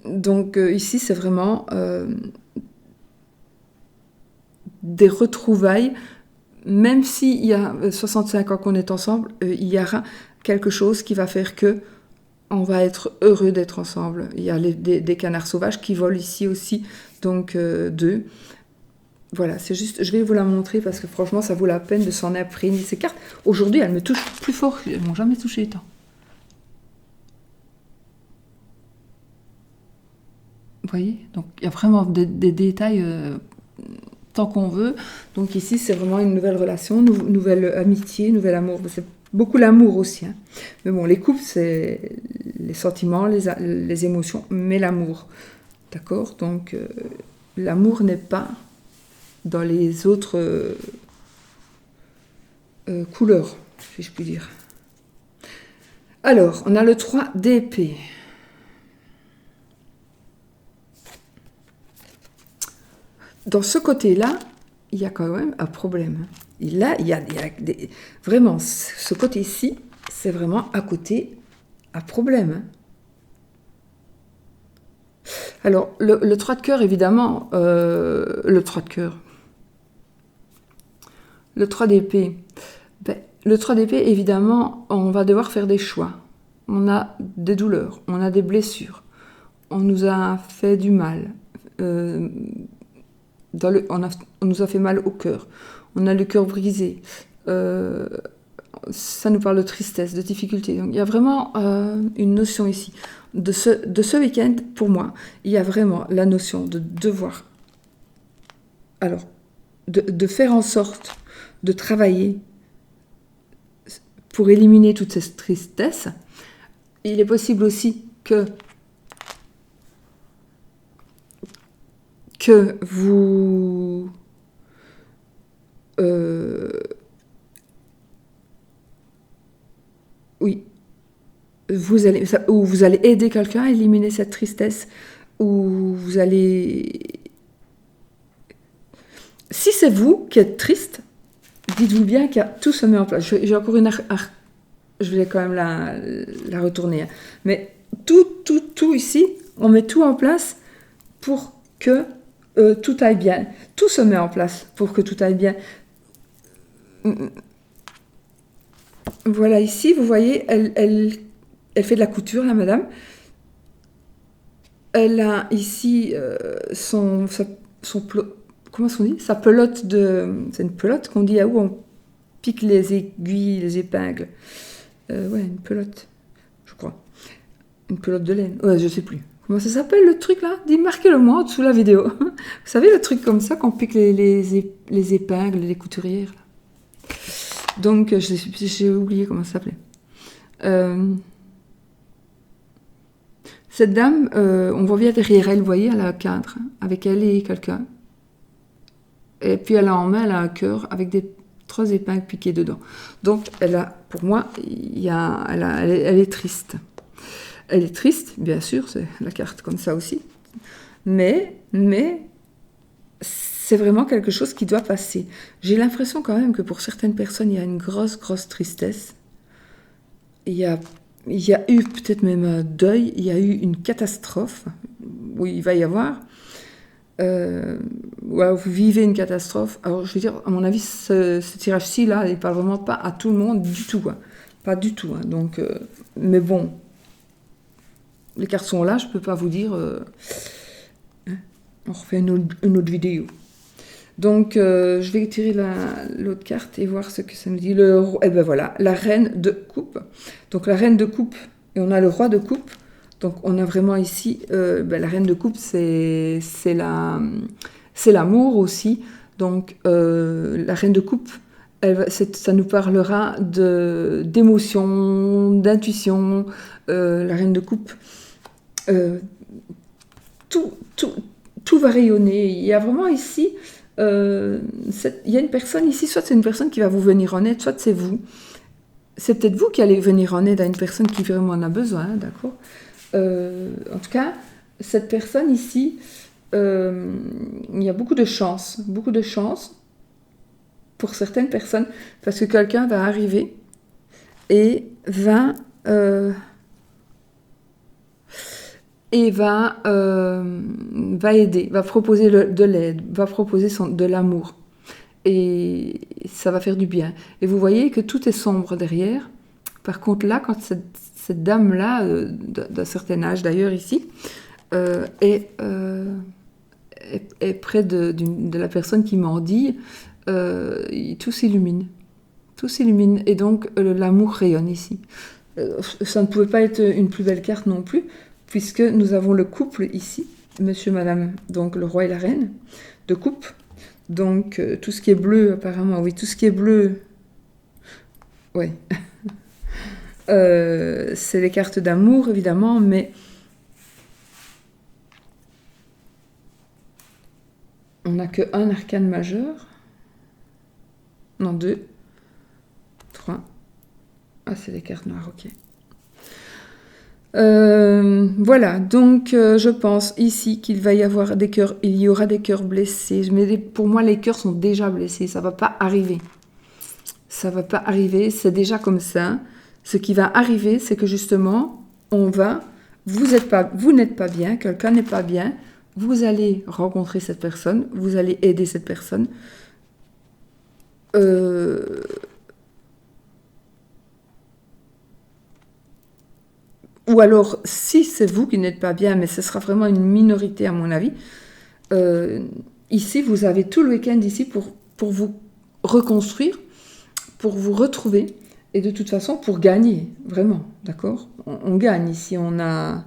Donc ici, c'est vraiment des retrouvailles. Même s'il y a 65 ans qu'on est ensemble, il y aura quelque chose qui va faire que on va être heureux d'être ensemble. Il y a des canards sauvages qui volent ici aussi, donc deux. Voilà, c'est juste, je vais vous la montrer parce que franchement, ça vaut la peine de s'en imprégner. Ces cartes, aujourd'hui, elles me touchent plus fort qu'elles m'ont jamais touché tant. Vous voyez? Donc, il y a vraiment des détails tant qu'on veut. Donc ici, c'est vraiment une nouvelle relation, nouvelle amitié, nouvel amour. C'est beaucoup l'amour aussi. Hein. Mais bon, les couples, c'est les sentiments, les émotions, mais l'amour. D'accord? Donc, l'amour n'est pas dans les autres couleurs, si je puis dire. Alors, on a le 3 d'épée. Dans ce côté-là, il y a quand même un problème. Et là, il y a vraiment, ce côté-ci, c'est vraiment à côté un problème. Alors, le 3 de cœur, évidemment, le 3 de cœur, le 3 d'épée, le 3 d'épée, évidemment, on va devoir faire des choix. On a des douleurs, on a des blessures, on nous a fait du mal, on nous a fait mal au cœur, on a le cœur brisé, ça nous parle de tristesse, de difficulté. Donc, il y a vraiment une notion ici. De ce week-end, pour moi, il y a vraiment la notion de devoir, alors, de faire en sorte de travailler pour éliminer toute cette tristesse. Il est possible aussi que vous oui, vous allez aider quelqu'un à éliminer cette tristesse, ou vous allez... Si c'est vous qui êtes triste, dites-vous bien que tout se met en place. J'ai encore une... Je vais quand même la retourner. Hein. Mais tout ici, on met tout en place pour que tout aille bien. Tout se met en place pour que tout aille bien. Voilà, ici, vous voyez, elle fait de la couture, la madame. Elle a ici comment est-ce qu'on dit? Sa pelote de... C'est une pelote qu'on dit à où on pique les aiguilles, les épingles. Ouais, une pelote, je crois. Une pelote de laine. Ouais, je sais plus. Comment ça s'appelle le truc là? Dis, marquez-le-moi sous la vidéo. Vous savez, le truc comme ça qu'on pique les épingles, les couturières. Là. Donc, j'ai oublié comment ça s'appelait. Cette dame, on voit bien derrière elle, vous voyez, elle a un cadre avec elle et quelqu'un. Et puis elle a en main, elle a un cœur avec des 3 épingles piquées dedans. Donc, elle a, pour moi, elle est triste. Elle est triste, bien sûr, c'est la carte comme ça aussi. Mais c'est vraiment quelque chose qui doit passer. J'ai l'impression quand même que pour certaines personnes, il y a une grosse tristesse. Il y a eu peut-être même un deuil, il y a eu une catastrophe, où il va y avoir... vous vivez une catastrophe. Alors, je veux dire, à mon avis, ce tirage-ci, là, il ne parle vraiment pas à tout le monde du tout. Hein. Pas du tout. Hein. Donc, mais bon, les cartes sont là, je ne peux pas vous dire... hein. On refait une autre vidéo. Donc, je vais tirer l'autre carte et voir ce que ça me dit. Eh ben voilà, la reine de coupe. Donc, la reine de coupe, et on a le roi de coupe. Donc, on a vraiment ici, la reine de coupe, c'est l'amour aussi. Donc, la reine de coupe, ça nous parlera d'émotion, d'intuition. La reine de coupe, tout va rayonner. Il y a vraiment ici, il y a une personne ici, soit c'est une personne qui va vous venir en aide, soit c'est vous. C'est peut-être vous qui allez venir en aide à une personne qui vraiment en a besoin, hein, d'accord ? En tout cas, cette personne ici, il y a beaucoup de chance pour certaines personnes, parce que quelqu'un va arriver et va aider, va proposer de l'aide, va proposer de l'amour. Et ça va faire du bien. Et vous voyez que tout est sombre derrière, Par contre, là, quand cette dame-là, d'un certain âge d'ailleurs ici, est près de la personne qui mendie, tout s'illumine. Tout s'illumine. Et donc, l'amour rayonne ici. Ça ne pouvait pas être une plus belle carte non plus, puisque nous avons le couple ici, monsieur, madame, donc le roi et la reine, de coupe. Donc, tout ce qui est bleu, apparemment, oui, tout ce qui est bleu, oui. C'est les cartes d'amour, évidemment, mais on n'a qu'un arcane majeur. Non, 2, 3. Ah, c'est les cartes noires, ok. Voilà, donc je pense ici qu'il va y avoir des cœurs, il y aura des cœurs blessés. Mais pour moi, les cœurs sont déjà blessés, ça va pas arriver. Ça va pas arriver, c'est déjà comme ça. Ce qui va arriver, c'est que justement, vous n'êtes pas bien, quelqu'un n'est pas bien, vous allez rencontrer cette personne, vous allez aider cette personne. Ou alors, si c'est vous qui n'êtes pas bien, mais ce sera vraiment une minorité à mon avis, ici, vous avez tout le week-end ici pour vous reconstruire, pour vous retrouver. Et de toute façon, pour gagner, vraiment, d'accord ? On gagne ici, on a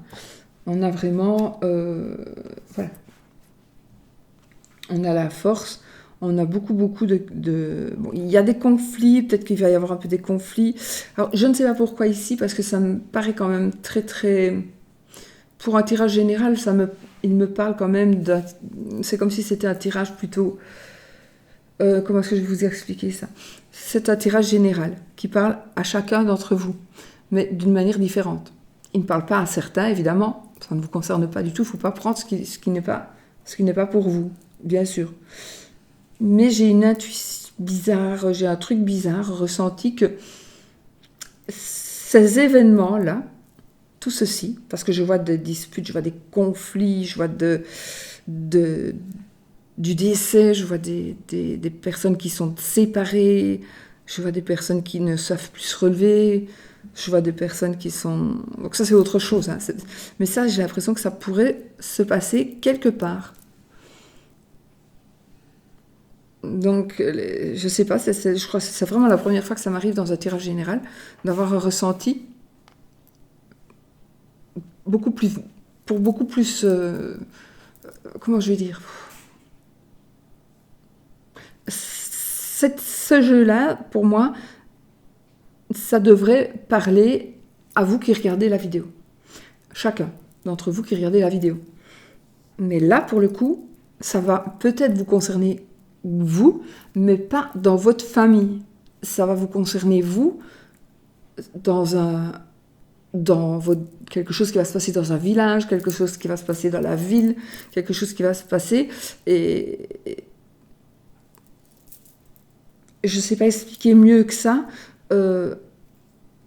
vraiment, voilà. On a la force, on a beaucoup de... Bon, il y a des conflits, peut-être qu'il va y avoir un peu des conflits. Alors, je ne sais pas pourquoi ici, parce que ça me paraît quand même très... Pour un tirage général, il me parle quand même c'est comme si c'était un tirage plutôt... comment est-ce que je vais vous expliquer ça ? C'est un tirage général qui parle à chacun d'entre vous, mais d'une manière différente. Il ne parle pas à certains, évidemment, ça ne vous concerne pas du tout, il ne faut pas prendre ce qui n'est pas pour vous, bien sûr. Mais j'ai une intuition bizarre, j'ai un truc bizarre ressenti que ces événements-là, tout ceci, parce que je vois des disputes, je vois des conflits, je vois du décès, je vois des personnes qui sont séparées, je vois des personnes qui ne savent plus se relever, je vois des personnes qui sont... Donc ça, c'est autre chose. Hein. Mais ça, j'ai l'impression que ça pourrait se passer quelque part. Donc, je sais pas, je crois que c'est vraiment la première fois que ça m'arrive dans un tirage général, d'avoir un ressenti beaucoup plus... comment je vais dire ? Ce jeu-là, pour moi, ça devrait parler à vous qui regardez la vidéo. Chacun d'entre vous qui regardez la vidéo. Mais là, pour le coup, ça va peut-être vous concerner vous, mais pas dans votre famille. Ça va vous concerner vous quelque chose qui va se passer dans un village, quelque chose qui va se passer dans la ville, quelque chose qui va se passer et je ne sais pas expliquer mieux que ça.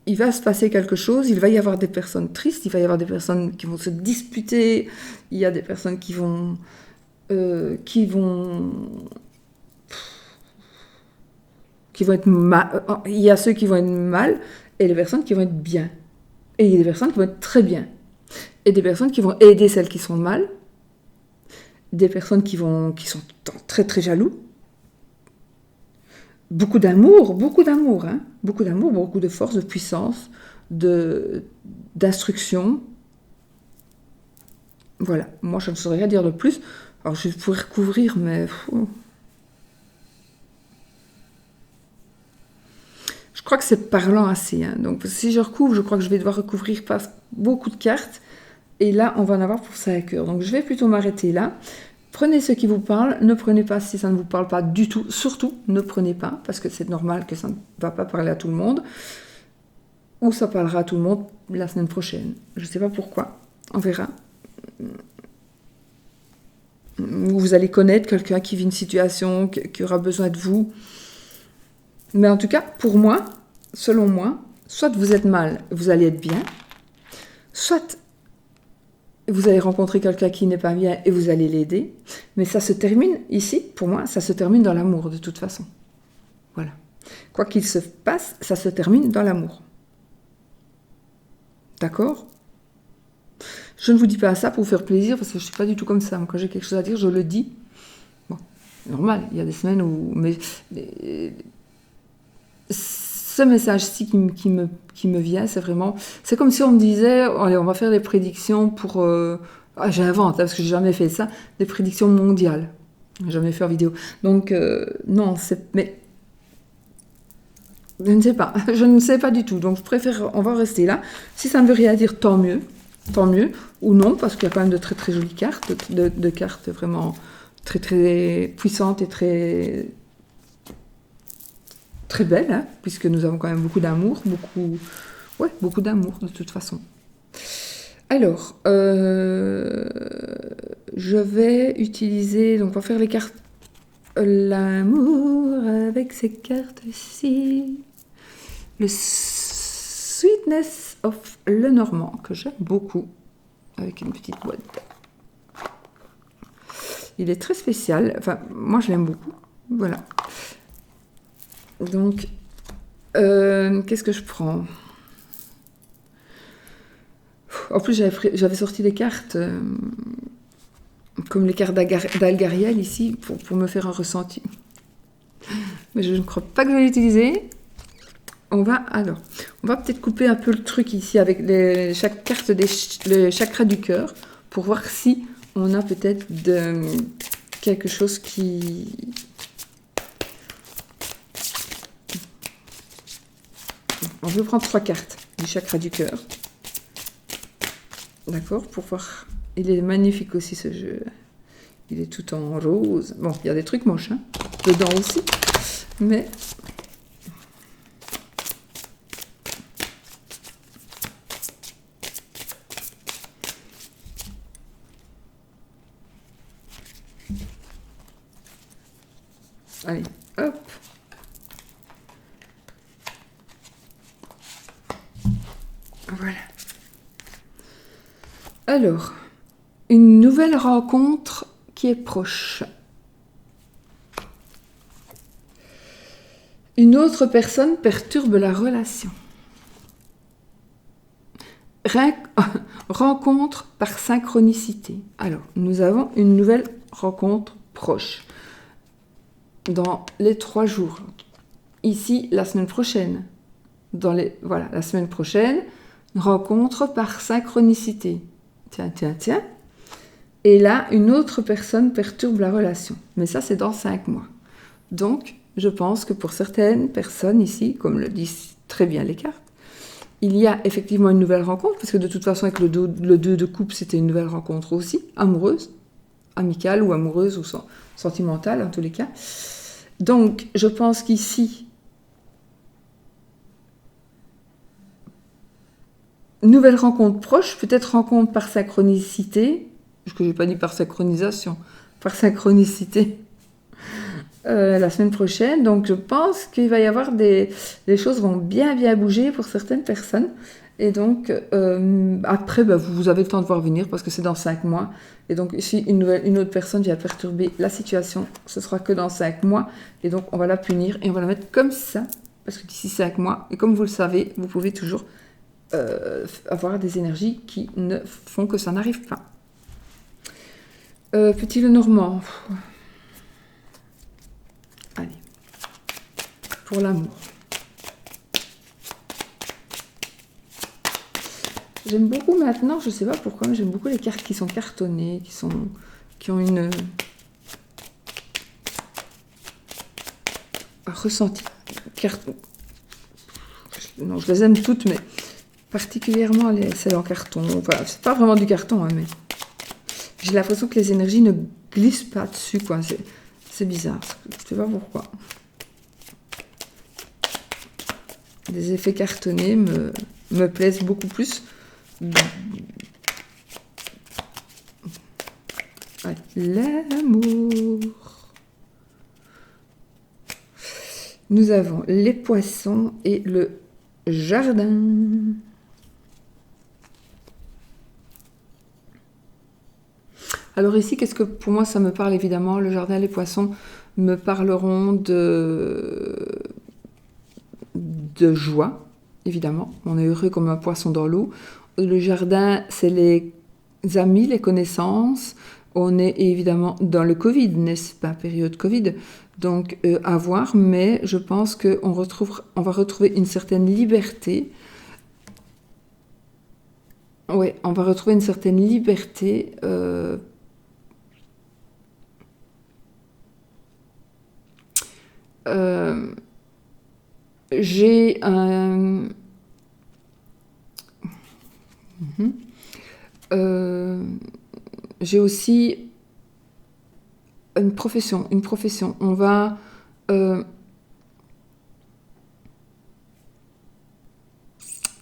Il va se passer quelque chose, il va y avoir des personnes tristes, il va y avoir des personnes qui vont se disputer, il y a des personnes qui vont être mal, il y a ceux qui vont être mal et les personnes qui vont être bien. Et il y a des personnes qui vont être très bien. Et des personnes qui vont aider celles qui sont mal, des personnes qui sont très très jaloux. Beaucoup d'amour, hein. Beaucoup d'amour, beaucoup de force, de puissance, d'instruction. Voilà, moi je ne saurais rien dire de plus. Alors je pourrais recouvrir, mais... Je crois que c'est parlant assez. Hein. Donc si je recouvre, je crois que je vais devoir recouvrir beaucoup de cartes. Et là, on va en avoir pour 5 heures. Donc je vais plutôt m'arrêter là. Prenez ce qui vous parle, ne prenez pas si ça ne vous parle pas du tout. Surtout, ne prenez pas, parce que c'est normal que ça ne va pas parler à tout le monde. Ou ça parlera à tout le monde la semaine prochaine. Je ne sais pas pourquoi. On verra. Vous allez connaître quelqu'un qui vit une situation, qui aura besoin de vous. Mais en tout cas, pour moi, selon moi, soit vous êtes mal, vous allez être bien, soit vous allez rencontrer quelqu'un qui n'est pas bien et vous allez l'aider. Mais ça se termine ici, pour moi, ça se termine dans l'amour de toute façon. Voilà. Quoi qu'il se passe, ça se termine dans l'amour. D'accord? Je ne vous dis pas ça pour vous faire plaisir, parce que je ne suis pas du tout comme ça. Quand j'ai quelque chose à dire, je le dis. Bon, normal, il y a des semaines où... Mais ce message-ci qui me vient, c'est vraiment... C'est comme si on me disait, allez, on va faire des prédictions pour... j'invente, hein, parce que j'ai jamais fait ça, des prédictions mondiales. J'ai jamais fait en vidéo. Donc, non, c'est... Mais... Je ne sais pas. Je ne sais pas du tout. Donc, je préfère... On va rester là. Si ça ne veut rien dire, tant mieux. Tant mieux. Ou non, parce qu'il y a quand même de très très jolies cartes. De cartes vraiment très très puissantes et très... très belle, hein, puisque nous avons quand même beaucoup d'amour, beaucoup d'amour de toute façon. Alors, je vais utiliser, donc on va faire les cartes l'amour avec ces cartes-ci. Le Sweetness of Lenormand, que j'aime beaucoup, avec une petite boîte. Il est très spécial, enfin, moi je l'aime beaucoup, voilà. Donc, qu'est-ce que je prends? En plus, j'avais sorti des cartes, comme les cartes d'Algariel ici, pour me faire un ressenti. Mais je ne crois pas que je vais l'utiliser. On va peut-être couper un peu le truc ici avec chaque carte les chakras du cœur, pour voir si on a peut-être quelque chose qui... On veut prendre 3 cartes du chakra du cœur. D'accord, pour voir. Il est magnifique aussi ce jeu. Il est tout en rose. Bon, il y a des trucs moches, hein, dedans aussi. Mais... Allez, hop. Voilà. Alors, une nouvelle rencontre qui est proche. Une autre personne perturbe la relation. Rencontre par synchronicité. Alors, nous avons une nouvelle rencontre proche. Dans les 3 jours. Ici, la semaine prochaine. Voilà, la semaine prochaine, rencontre par synchronicité. Tiens. Et là, une autre personne perturbe la relation. Mais ça, c'est dans 5 mois. Donc, je pense que pour certaines personnes ici, comme le disent très bien les cartes, il y a effectivement une nouvelle rencontre, parce que de toute façon, avec le 2 de coupe, c'était une nouvelle rencontre aussi, amoureuse, amicale ou amoureuse ou sentimentale, en tous les cas. Donc, je pense qu'ici, nouvelle rencontre proche, peut-être rencontre par synchronicité, parce que je n'ai pas dit par synchronisation, par synchronicité, la semaine prochaine. Donc, je pense qu'il va y avoir les choses vont bien bouger pour certaines personnes. Et donc, après, vous avez le temps de voir venir, parce que c'est dans 5 mois. Et donc, si une autre personne vient perturber la situation, ce sera que dans 5 mois. Et donc, on va la punir et on va la mettre comme ça, parce que d'ici 5 mois, et comme vous le savez, vous pouvez toujours avoir des énergies qui ne font que ça n'arrive pas. Petit Lenormand. Allez. Pour l'amour. J'aime beaucoup maintenant, je ne sais pas pourquoi, mais j'aime beaucoup les cartes qui sont cartonnées, qui ont une... un ressenti. Non, je les aime toutes, mais particulièrement celles en carton. Enfin, c'est pas vraiment du carton, hein, mais j'ai l'impression que les énergies ne glissent pas dessus, quoi. C'est bizarre. Je ne sais pas pourquoi. Les effets cartonnés me plaisent beaucoup plus. L'amour. Nous avons les poissons et le jardin. Alors ici, qu'est-ce que pour moi ça me parle évidemment? Le jardin, les poissons me parleront de joie, évidemment. On est heureux comme un poisson dans l'eau. Le jardin, c'est les amis, les connaissances. On est évidemment dans le Covid, n'est-ce pas, période Covid. Donc, à voir, mais je pense qu'on va retrouver une certaine liberté. Oui, on va retrouver une certaine liberté. J'ai un... j'ai aussi une profession. On va... on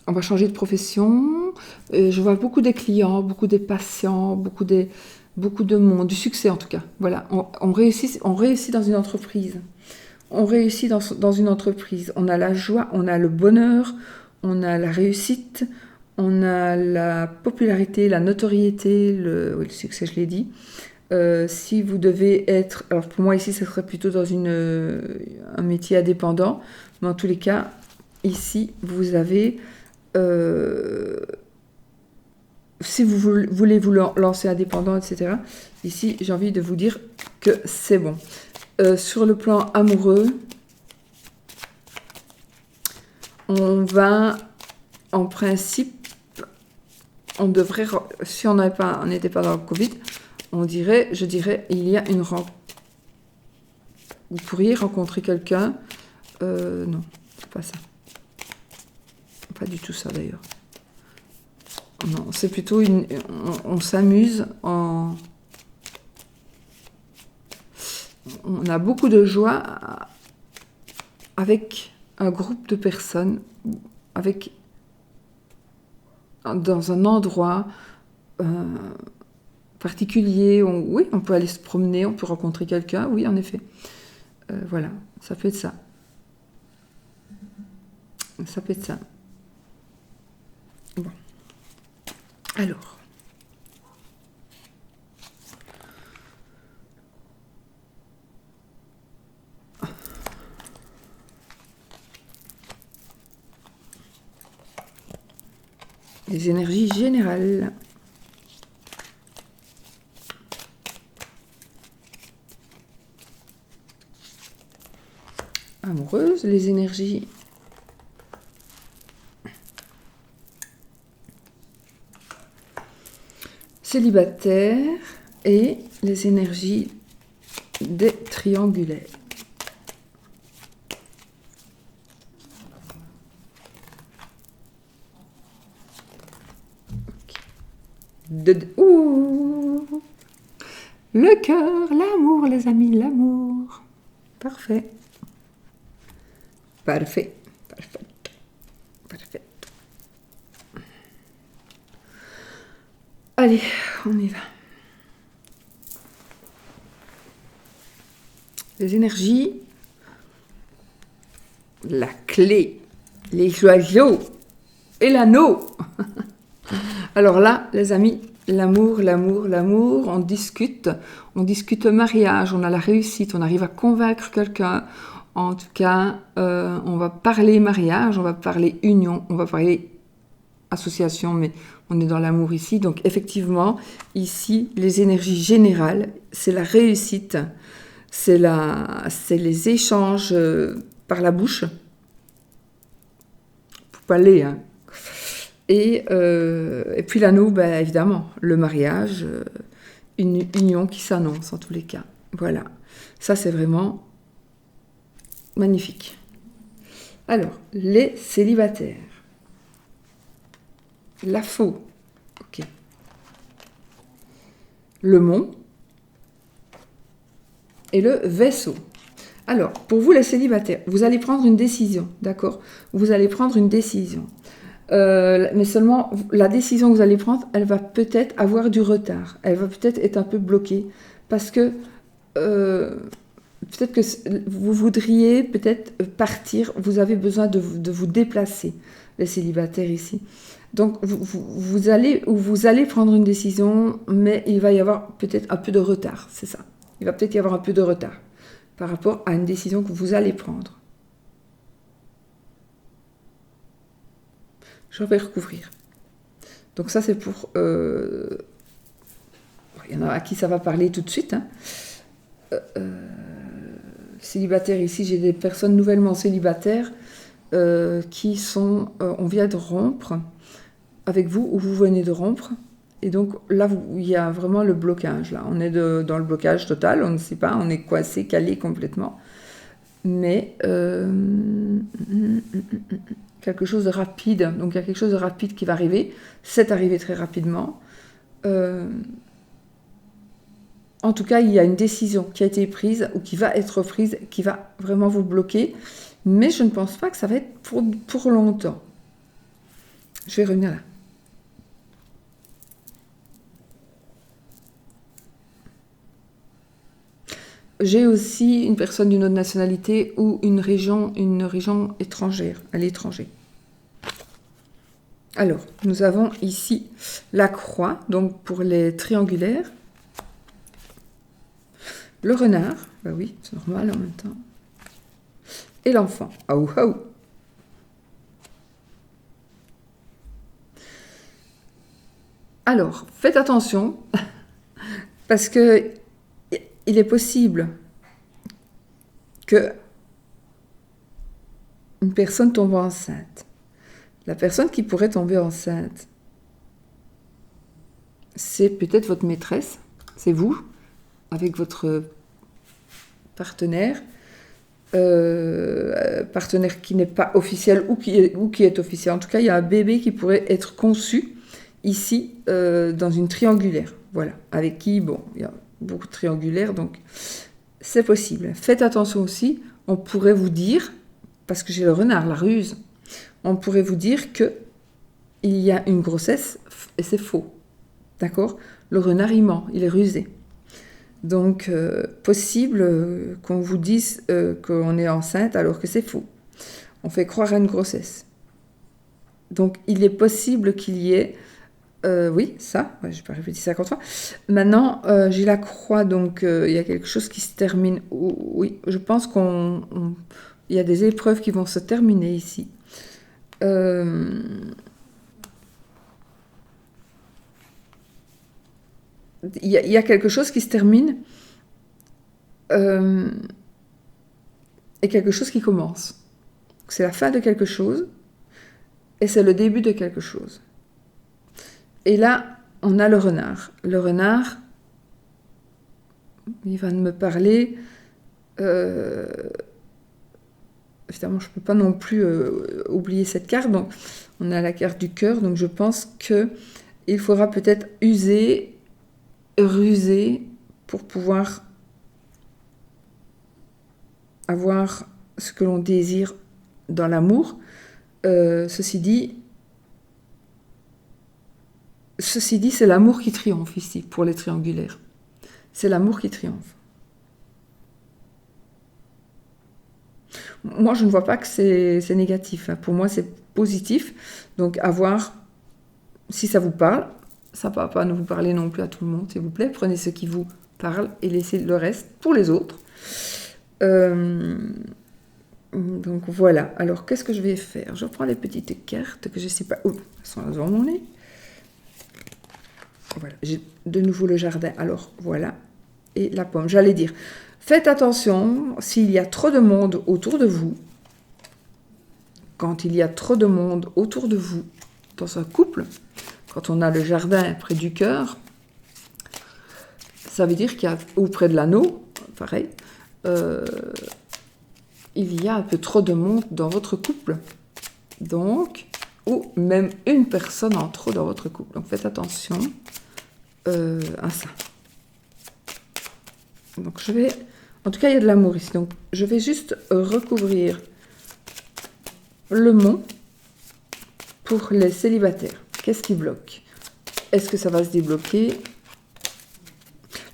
va changer de profession. Je vois beaucoup des clients, beaucoup des patients, beaucoup de monde, du succès en tout cas. Voilà, on réussit dans une entreprise. On réussit dans une entreprise. On a la joie, on a le bonheur, on a la réussite, on a la popularité, la notoriété, oui, le succès, je l'ai dit. Si vous devez être... Alors pour moi ici, ce serait plutôt dans un métier indépendant. Mais en tous les cas, ici, vous avez... si vous voulez vous lancer indépendant, etc., ici, j'ai envie de vous dire que c'est bon. Sur le plan amoureux, on va, en principe, on devrait, si on n'était pas dans le Covid, je dirais, il y a une rencontre. Vous pourriez rencontrer quelqu'un. Non, c'est pas ça. Pas du tout ça d'ailleurs. Non, c'est plutôt on s'amuse on a beaucoup de joie avec un groupe de personnes, dans un endroit particulier. Oui, on peut aller se promener, on peut rencontrer quelqu'un, oui, en effet. Voilà, ça peut être ça. Ça peut être ça. Bon. Alors. Les énergies générales. Amoureuses, les énergies célibataires et les énergies des triangulaires. Ouh, le cœur, l'amour, les amis, l'amour. Parfait. Parfait. Parfait. Parfait. Allez, on y va. Les énergies, la clé, les oiseaux et l'anneau. Alors là, les amis, l'amour, on discute mariage, on a la réussite, on arrive à convaincre quelqu'un. En tout cas, on va parler mariage, on va parler union, on va parler association, mais on est dans l'amour ici. Donc effectivement, ici, les énergies générales, c'est la réussite, c'est les échanges par la bouche. Faut pas aller, hein. Et puis l'anneau, ben, évidemment, le mariage, une union qui s'annonce en tous les cas. Voilà, ça c'est vraiment magnifique. Alors, les célibataires. La faux, ok. Le mont et le vaisseau. Alors, pour vous les célibataires, vous allez prendre une décision, d'accord? Vous allez prendre une décision. Mais seulement, la décision que vous allez prendre, elle va peut-être avoir du retard. Elle va peut-être être un peu bloquée. Parce que peut-être que vous voudriez peut-être partir. Vous avez besoin de vous déplacer, les célibataires ici. Donc, vous allez prendre une décision, mais il va y avoir peut-être un peu de retard. C'est ça. Il va peut-être y avoir un peu de retard par rapport à une décision que vous allez prendre. Je vais recouvrir. Donc ça, c'est pour... il y en a à qui ça va parler tout de suite. Hein. Célibataire, ici, j'ai des personnes nouvellement célibataires qui sont... on vient de rompre avec vous, ou vous venez de rompre. Et donc là, il y a vraiment le blocage. Là. On est dans le blocage total, on ne sait pas, on est coincé, calé complètement. Mais quelque chose de rapide, donc il y a quelque chose de rapide qui va arriver. C'est arrivé très rapidement. En tout cas, il y a une décision qui a été prise ou qui va être prise, qui va vraiment vous bloquer. Mais je ne pense pas que ça va être pour longtemps. Je vais revenir là. J'ai aussi une personne d'une autre nationalité ou une région étrangère, à l'étranger. Alors, nous avons ici la croix, donc pour les triangulaires. Le renard, bah oui, c'est normal en même temps. Et l'enfant, aou aou. Alors, faites attention, parce que il est possible que une personne tombe enceinte. La personne qui pourrait tomber enceinte, c'est peut-être votre maîtresse, c'est vous, avec votre partenaire, partenaire qui n'est pas officiel ou qui est officiel. En tout cas, il y a un bébé qui pourrait être conçu ici dans une triangulaire. Voilà, avec qui, bon, il y a beaucoup de triangulaires, donc c'est possible. Faites attention aussi, on pourrait vous dire, parce que j'ai le renard, la ruse, on pourrait vous dire qu'il y a une grossesse, et c'est faux. D'accord? Le renard, il ment, il est rusé. Donc, possible qu'on vous dise qu'on est enceinte alors que c'est faux. On fait croire à une grossesse. Donc, il est possible qu'il y ait... oui, ça, je n'ai pas répété 50 fois. Maintenant, j'ai la croix, donc il y a quelque chose qui se termine. Oui, je pense qu'il y a des épreuves qui vont se terminer ici. Il y a quelque chose qui se termine et quelque chose qui commence. C'est la fin de quelque chose et c'est le début de quelque chose. Et là, on a le renard. Le renard, il va me parler... évidemment, je ne peux pas non plus oublier cette carte. Donc, on a la carte du cœur. Donc, je pense qu'il faudra peut-être user, ruser pour pouvoir avoir ce que l'on désire dans l'amour. Ceci dit, c'est l'amour qui triomphe ici, pour les triangulaires. C'est l'amour qui triomphe. Moi, je ne vois pas que c'est négatif. Pour moi, c'est positif. Donc, à voir si ça vous parle. Ça ne va pas nous vous parler non plus à tout le monde, s'il vous plaît. Prenez ce qui vous parle et laissez le reste pour les autres. Donc, voilà. Alors, qu'est-ce que je vais faire? Je prends les petites cartes que je ne sais pas où. Elles sont devant mon nez. Voilà. J'ai de nouveau le jardin. Alors, voilà. Et la pomme. J'allais dire... Faites attention, s'il y a trop de monde autour de vous, quand il y a trop de monde autour de vous, dans un couple, quand on a le jardin près du cœur, ça veut dire qu'il y a, ou près de l'anneau, pareil, il y a un peu trop de monde dans votre couple. Donc, ou même une personne en trop dans votre couple. Donc, faites attention à ça. Donc, je vais... En tout cas, il y a de l'amour ici. Donc, je vais juste recouvrir le mont pour les célibataires. Qu'est-ce qui bloque? Est-ce que ça va se débloquer?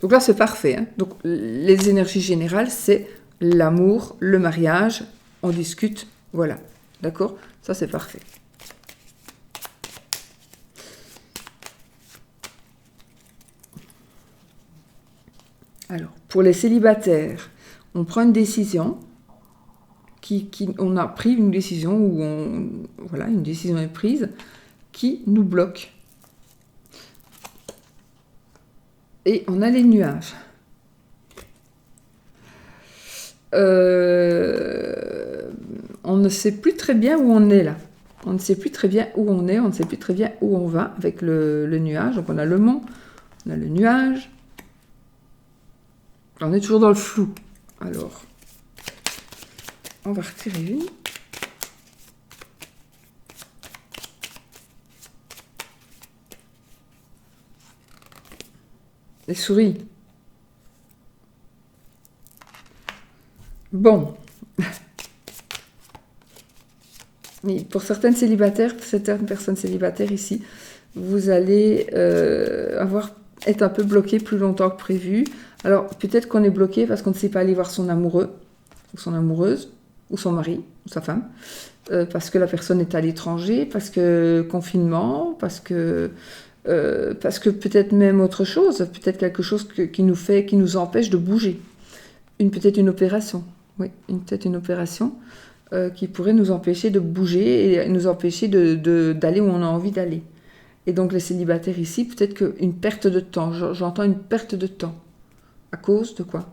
Donc là, c'est parfait. Hein. Donc, les énergies générales, c'est l'amour, le mariage. On discute. Voilà. D'accord? Ça, c'est parfait. Alors, pour les célibataires, on prend une décision, on a pris une décision, une décision est prise, qui nous bloque. Et on a les nuages. On ne sait plus très bien où on est là. On ne sait plus très bien où on est, on ne sait plus très bien où on va avec le nuage. Donc on a le mont, on a le nuage. On est toujours dans le flou. Alors, on va retirer une. Les souris. Bon. Oui, pour certaines célibataires, certaines personnes célibataires ici, vous allez être un peu bloqué plus longtemps que prévu. Alors, peut-être qu'on est bloqué parce qu'on ne sait pas aller voir son amoureux, ou son amoureuse, ou son mari, ou sa femme, parce que la personne est à l'étranger, parce que confinement, parce que peut-être même autre chose, peut-être quelque chose qui nous empêche de bouger. Peut-être une opération, oui, peut-être une opération qui pourrait nous empêcher de bouger et nous empêcher d'aller où on a envie d'aller. Et donc les célibataires ici, peut-être qu'une perte de temps, j'entends une perte de temps. À cause de quoi?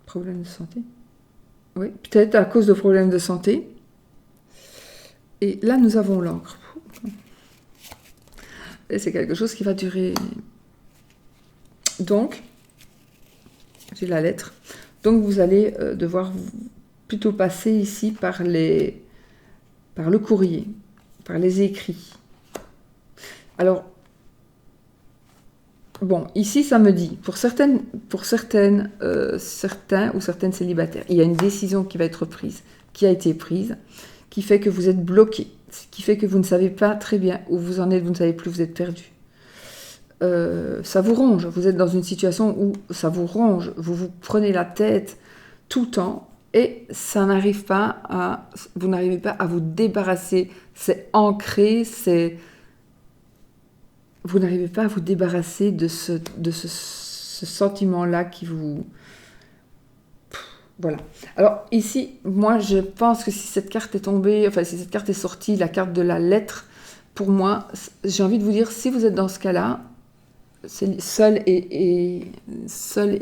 Problème de santé? Oui, peut-être à cause de problèmes de santé. Et là, nous avons l'encre. Et c'est quelque chose qui va durer. Donc, j'ai la lettre. Donc, vous allez devoir plutôt passer ici par le courrier, par les écrits. Alors, bon, ici, ça me dit, pour certains ou certaines célibataires, il y a une décision qui va être prise, qui a été prise, qui fait que vous êtes bloqué, qui fait que vous ne savez pas très bien où vous en êtes, vous ne savez plus, vous êtes perdu. Ça vous ronge, vous êtes dans une situation où ça vous ronge, vous vous prenez la tête tout le temps et vous n'arrivez pas à vous débarrasser, c'est ancré, vous n'arrivez pas à vous débarrasser de ce sentiment-là qui vous... Voilà. Alors ici, moi je pense que si cette carte est tombée, enfin si cette carte est sortie, la carte de la lettre, pour moi, j'ai envie de vous dire, si vous êtes dans ce cas-là, seul et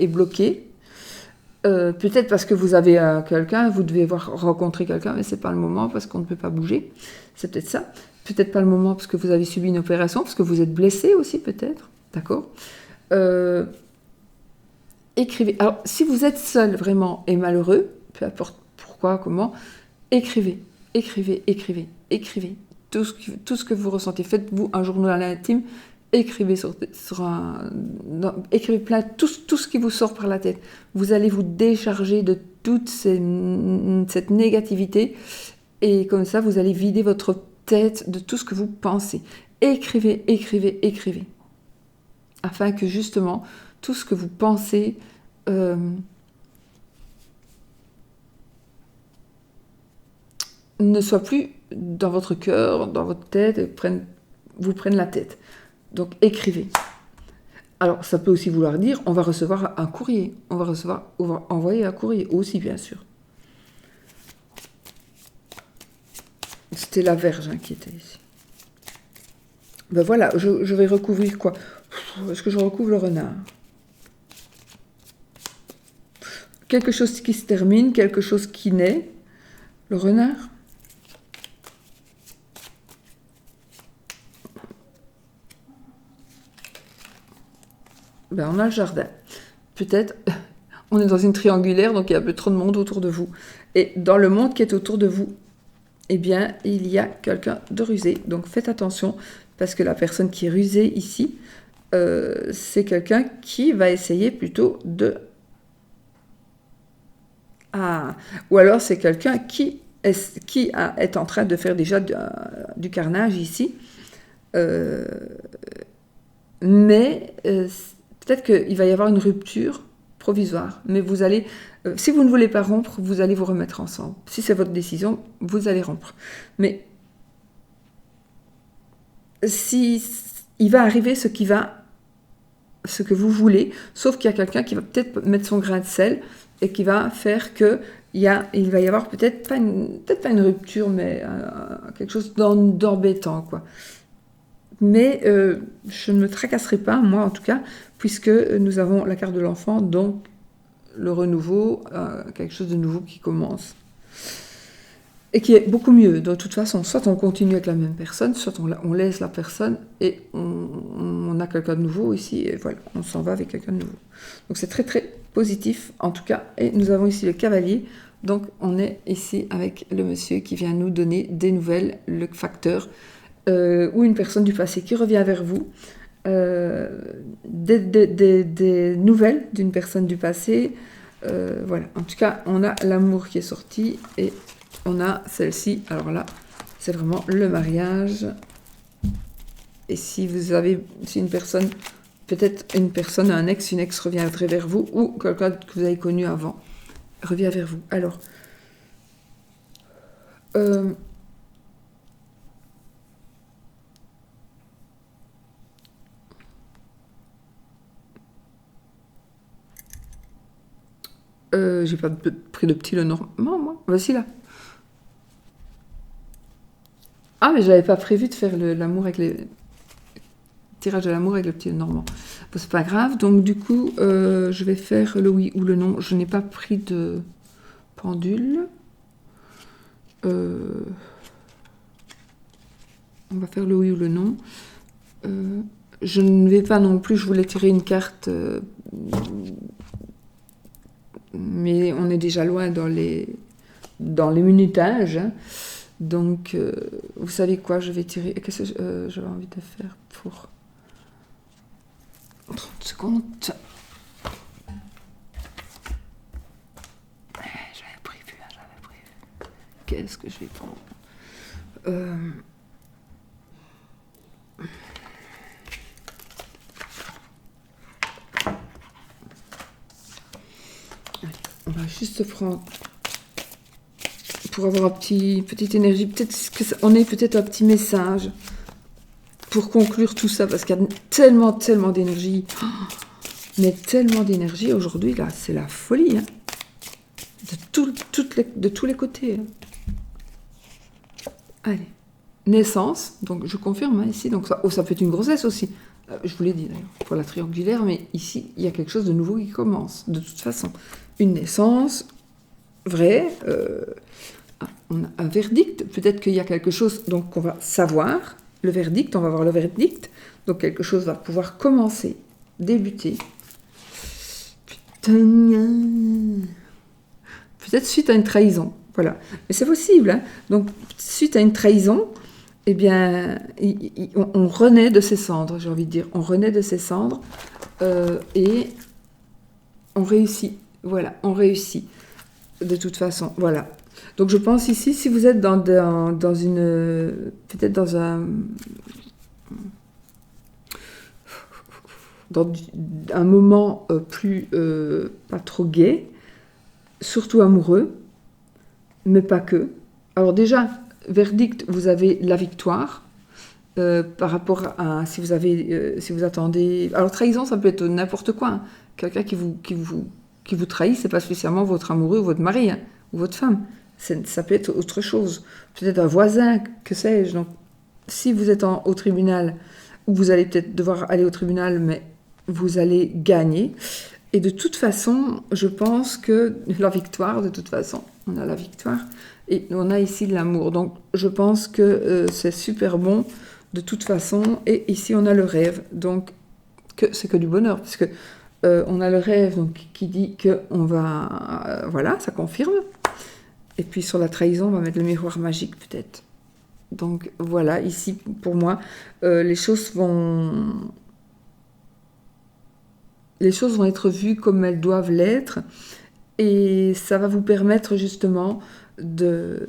bloqué, peut-être parce que vous avez quelqu'un, vous devez rencontrer quelqu'un, mais c'est pas le moment parce qu'on ne peut pas bouger. C'est peut-être ça. Peut-être pas le moment parce que vous avez subi une opération, parce que vous êtes blessé aussi peut-être. D'accord. Écrivez. Alors, si vous êtes seul vraiment et malheureux, peu importe pourquoi, comment, écrivez. Tout ce que vous ressentez. Faites-vous un journal intime. Écrivez écrivez plein tout ce qui vous sort par la tête. Vous allez vous décharger de toute cette négativité et comme ça vous allez vider votre tête de tout ce que vous pensez. Écrivez afin que justement tout ce que vous pensez ne soit plus dans votre cœur, dans votre tête et vous prenne la tête. Donc écrivez. Alors ça peut aussi vouloir dire on va recevoir un courrier, on va envoyer un courrier aussi bien sûr. C'était la Vierge qui était ici. Ben voilà, je vais recouvrir quoi? Est-ce que je recouvre le renard? Quelque chose qui se termine, quelque chose qui naît. Le renard? Ben, on a le jardin. Peut-être, on est dans une triangulaire, donc il y a un peu trop de monde autour de vous. Et dans le monde qui est autour de vous, eh bien, il y a quelqu'un de rusé. Donc faites attention, parce que la personne qui est rusée ici, c'est quelqu'un qui va essayer plutôt de... Ah, ou alors c'est quelqu'un qui est en train de faire déjà du carnage ici. Mais peut-être qu'il va y avoir une rupture provisoire. Mais vous allez, si vous ne voulez pas rompre, vous allez vous remettre ensemble. Si c'est votre décision, vous allez rompre. Mais si il va arriver ce que vous voulez, sauf qu'il y a quelqu'un qui va peut-être mettre son grain de sel et qui va faire que il va y avoir peut-être pas une rupture, mais quelque chose d'embêtant, quoi. Mais je ne me tracasserai pas, moi en tout cas, puisque nous avons la carte de l'enfant, donc le renouveau, quelque chose de nouveau qui commence. Et qui est beaucoup mieux, de toute façon. Soit on continue avec la même personne, soit on laisse la personne et on a quelqu'un de nouveau ici, et voilà, on s'en va avec quelqu'un de nouveau. Donc c'est très très positif en tout cas. Et nous avons ici le cavalier, donc on est ici avec le monsieur qui vient nous donner des nouvelles, le facteur, ou une personne du passé qui revient vers vous. Des nouvelles d'une personne du passé. Voilà, en tout cas, on a l'amour qui est sorti et on a celle-ci. Alors là, c'est vraiment le mariage. Et si une personne, peut-être une personne, un ex, une ex reviendrait vers vous ou quelqu'un que vous avez connu avant revient vers vous. Alors, j'ai pas pris de petit le normand, moi. Voici là. Ah, mais j'avais pas prévu de faire l'amour avec les tirage de l'amour avec le petit normand. Bon, c'est pas grave. Donc du coup, je vais faire le oui ou le non. Je n'ai pas pris de pendule. On va faire le oui ou le non. Je ne vais pas non plus. Je voulais tirer une carte. Mais on est déjà loin dans les minutages. Hein. Donc, vous savez quoi, je vais tirer... Qu'est-ce que j'avais envie de faire pour 30 secondes. J'avais prévu. Qu'est-ce que je vais prendre Allez, on va juste prendre... pour avoir petite énergie, peut-être qu'on ait peut-être un petit message pour conclure tout ça, parce qu'il y a tellement d'énergie, mais tellement d'énergie aujourd'hui, là, c'est la folie, hein, de tous les côtés. Hein. Allez, naissance, donc je confirme, hein, ici, donc ça peut être une grossesse aussi, je vous l'ai dit d'ailleurs, pour la triangulaire, mais ici, il y a quelque chose de nouveau qui commence, de toute façon. Une naissance, vraie, on a un verdict, peut-être qu'il y a quelque chose donc qu'on va savoir, le verdict, on va voir le verdict, donc quelque chose va pouvoir commencer, débuter. Peut-être suite à une trahison, voilà. Mais c'est possible, hein. Donc suite à une trahison, eh bien, on renaît de ses cendres, j'ai envie de dire, on renaît de ses cendres et on réussit, voilà, on réussit de toute façon, voilà. Donc je pense ici, si vous êtes dans une... peut-être dans un moment plus... pas trop gai, surtout amoureux, mais pas que. Alors déjà, verdict, vous avez la victoire, par rapport à si vous attendez... Alors trahison, ça peut être n'importe quoi. Hein. Quelqu'un qui vous trahit, c'est pas spécialement votre amoureux ou votre mari, hein, ou votre femme. Ça peut être autre chose. Peut-être un voisin, que sais-je. Donc, si vous êtes au tribunal, ou vous allez peut-être devoir aller au tribunal, mais vous allez gagner. Et de toute façon, je pense que la victoire, de toute façon, on a la victoire. Et on a ici de l'amour. Donc, je pense que c'est super bon, de toute façon. Et ici, on a le rêve. Donc, c'est que du bonheur. Parce que on a le rêve donc, qui dit qu'on va... voilà, ça confirme. Et puis sur la trahison, on va mettre le miroir magique peut-être. Donc voilà, ici pour moi, les choses vont être vues comme elles doivent l'être. Et ça va vous permettre justement de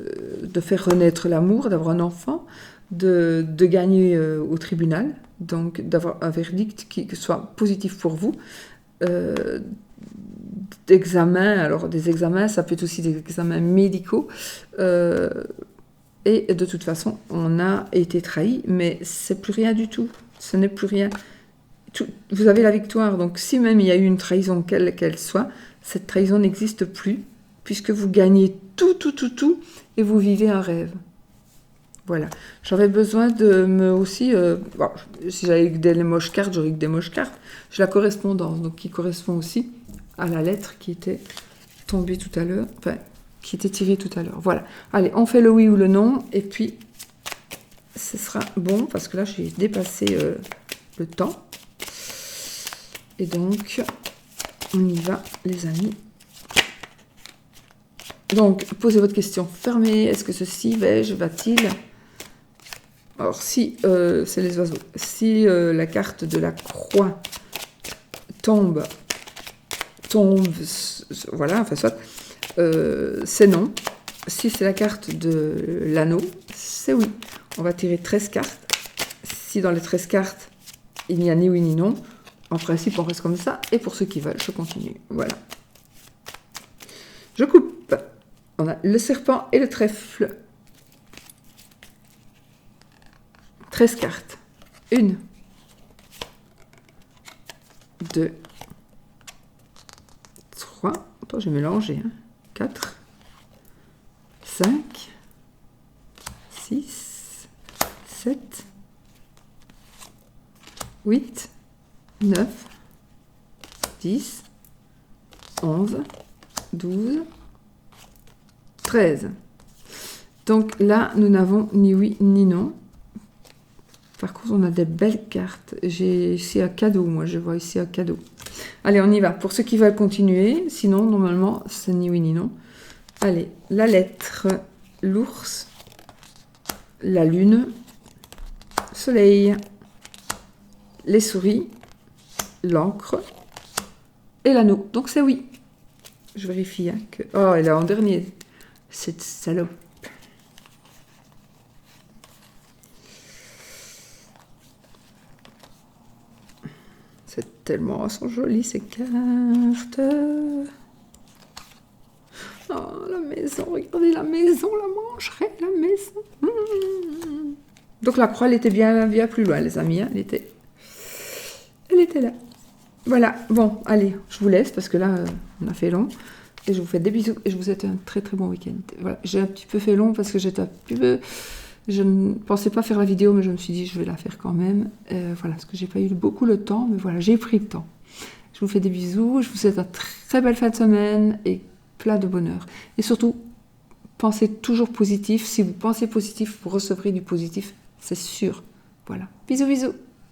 faire renaître l'amour, d'avoir un enfant, de gagner au tribunal, donc d'avoir un verdict qui soit positif pour vous. D'examens, alors des examens, ça peut être aussi des examens médicaux, et de toute façon, on a été trahi, mais c'est plus rien du tout, ce n'est plus rien. Vous avez la victoire, donc si même il y a eu une trahison, quelle qu'elle soit, cette trahison n'existe plus, puisque vous gagnez tout, et vous vivez un rêve. Voilà. J'avais besoin de me aussi... bon, si j'avais eu des moches cartes, j'aurais eu que des moches cartes. J'ai la correspondance, donc qui correspond aussi à la lettre qui était tombée tout à l'heure. Enfin, qui était tirée tout à l'heure. Voilà. Allez, on fait le oui ou le non. Et puis, ce sera bon, parce que là, j'ai dépassé le temps. Et donc, on y va, les amis. Donc, posez votre question. Fermez. Est-ce que ceci va-t-il... Alors, si, c'est les oiseaux. Si la carte de la croix tombe, voilà, enfin soit, c'est non. Si c'est la carte de l'anneau, c'est oui. On va tirer 13 cartes. Si dans les 13 cartes, il n'y a ni oui ni non, en principe, on reste comme ça. Et pour ceux qui veulent, je continue. Voilà. Je coupe. On a le serpent et le trèfle. 13 cartes. 1, 2, 3. Attends, j'ai mélangé. 4, 5, 6, 7, 8, 9, 10, 11, 12, 13. Donc là, nous n'avons ni oui ni non. Par contre, on a des belles cartes. J'ai ici un cadeau, moi, je vois ici un cadeau. Allez, on y va. Pour ceux qui veulent continuer, sinon, normalement, c'est ni oui ni non. Allez, la lettre, l'ours, la lune, soleil, les souris, l'encre et l'anneau. Donc, c'est oui. Je vérifie que... Oh, elle est en dernier. Cette salope. C'est tellement... Elles sont jolies, ces cartes. Oh, la maison. Regardez la maison, la mangerait, la maison. Donc, la croix, elle était bien plus loin, les amis. Hein. Elle était là. Voilà. Bon, allez, je vous laisse parce que là, on a fait long. Et je vous fais des bisous et je vous souhaite un très très bon week-end. Voilà, j'ai un petit peu fait long parce que j'étais un peu... Je ne pensais pas faire la vidéo, mais je me suis dit je vais la faire quand même. Voilà, parce que j'ai pas eu beaucoup le temps, mais voilà, j'ai pris le temps. Je vous fais des bisous, je vous souhaite une très belle fin de semaine et plein de bonheur. Et surtout, pensez toujours positif. Si vous pensez positif, vous recevrez du positif, c'est sûr. Voilà, bisous bisous.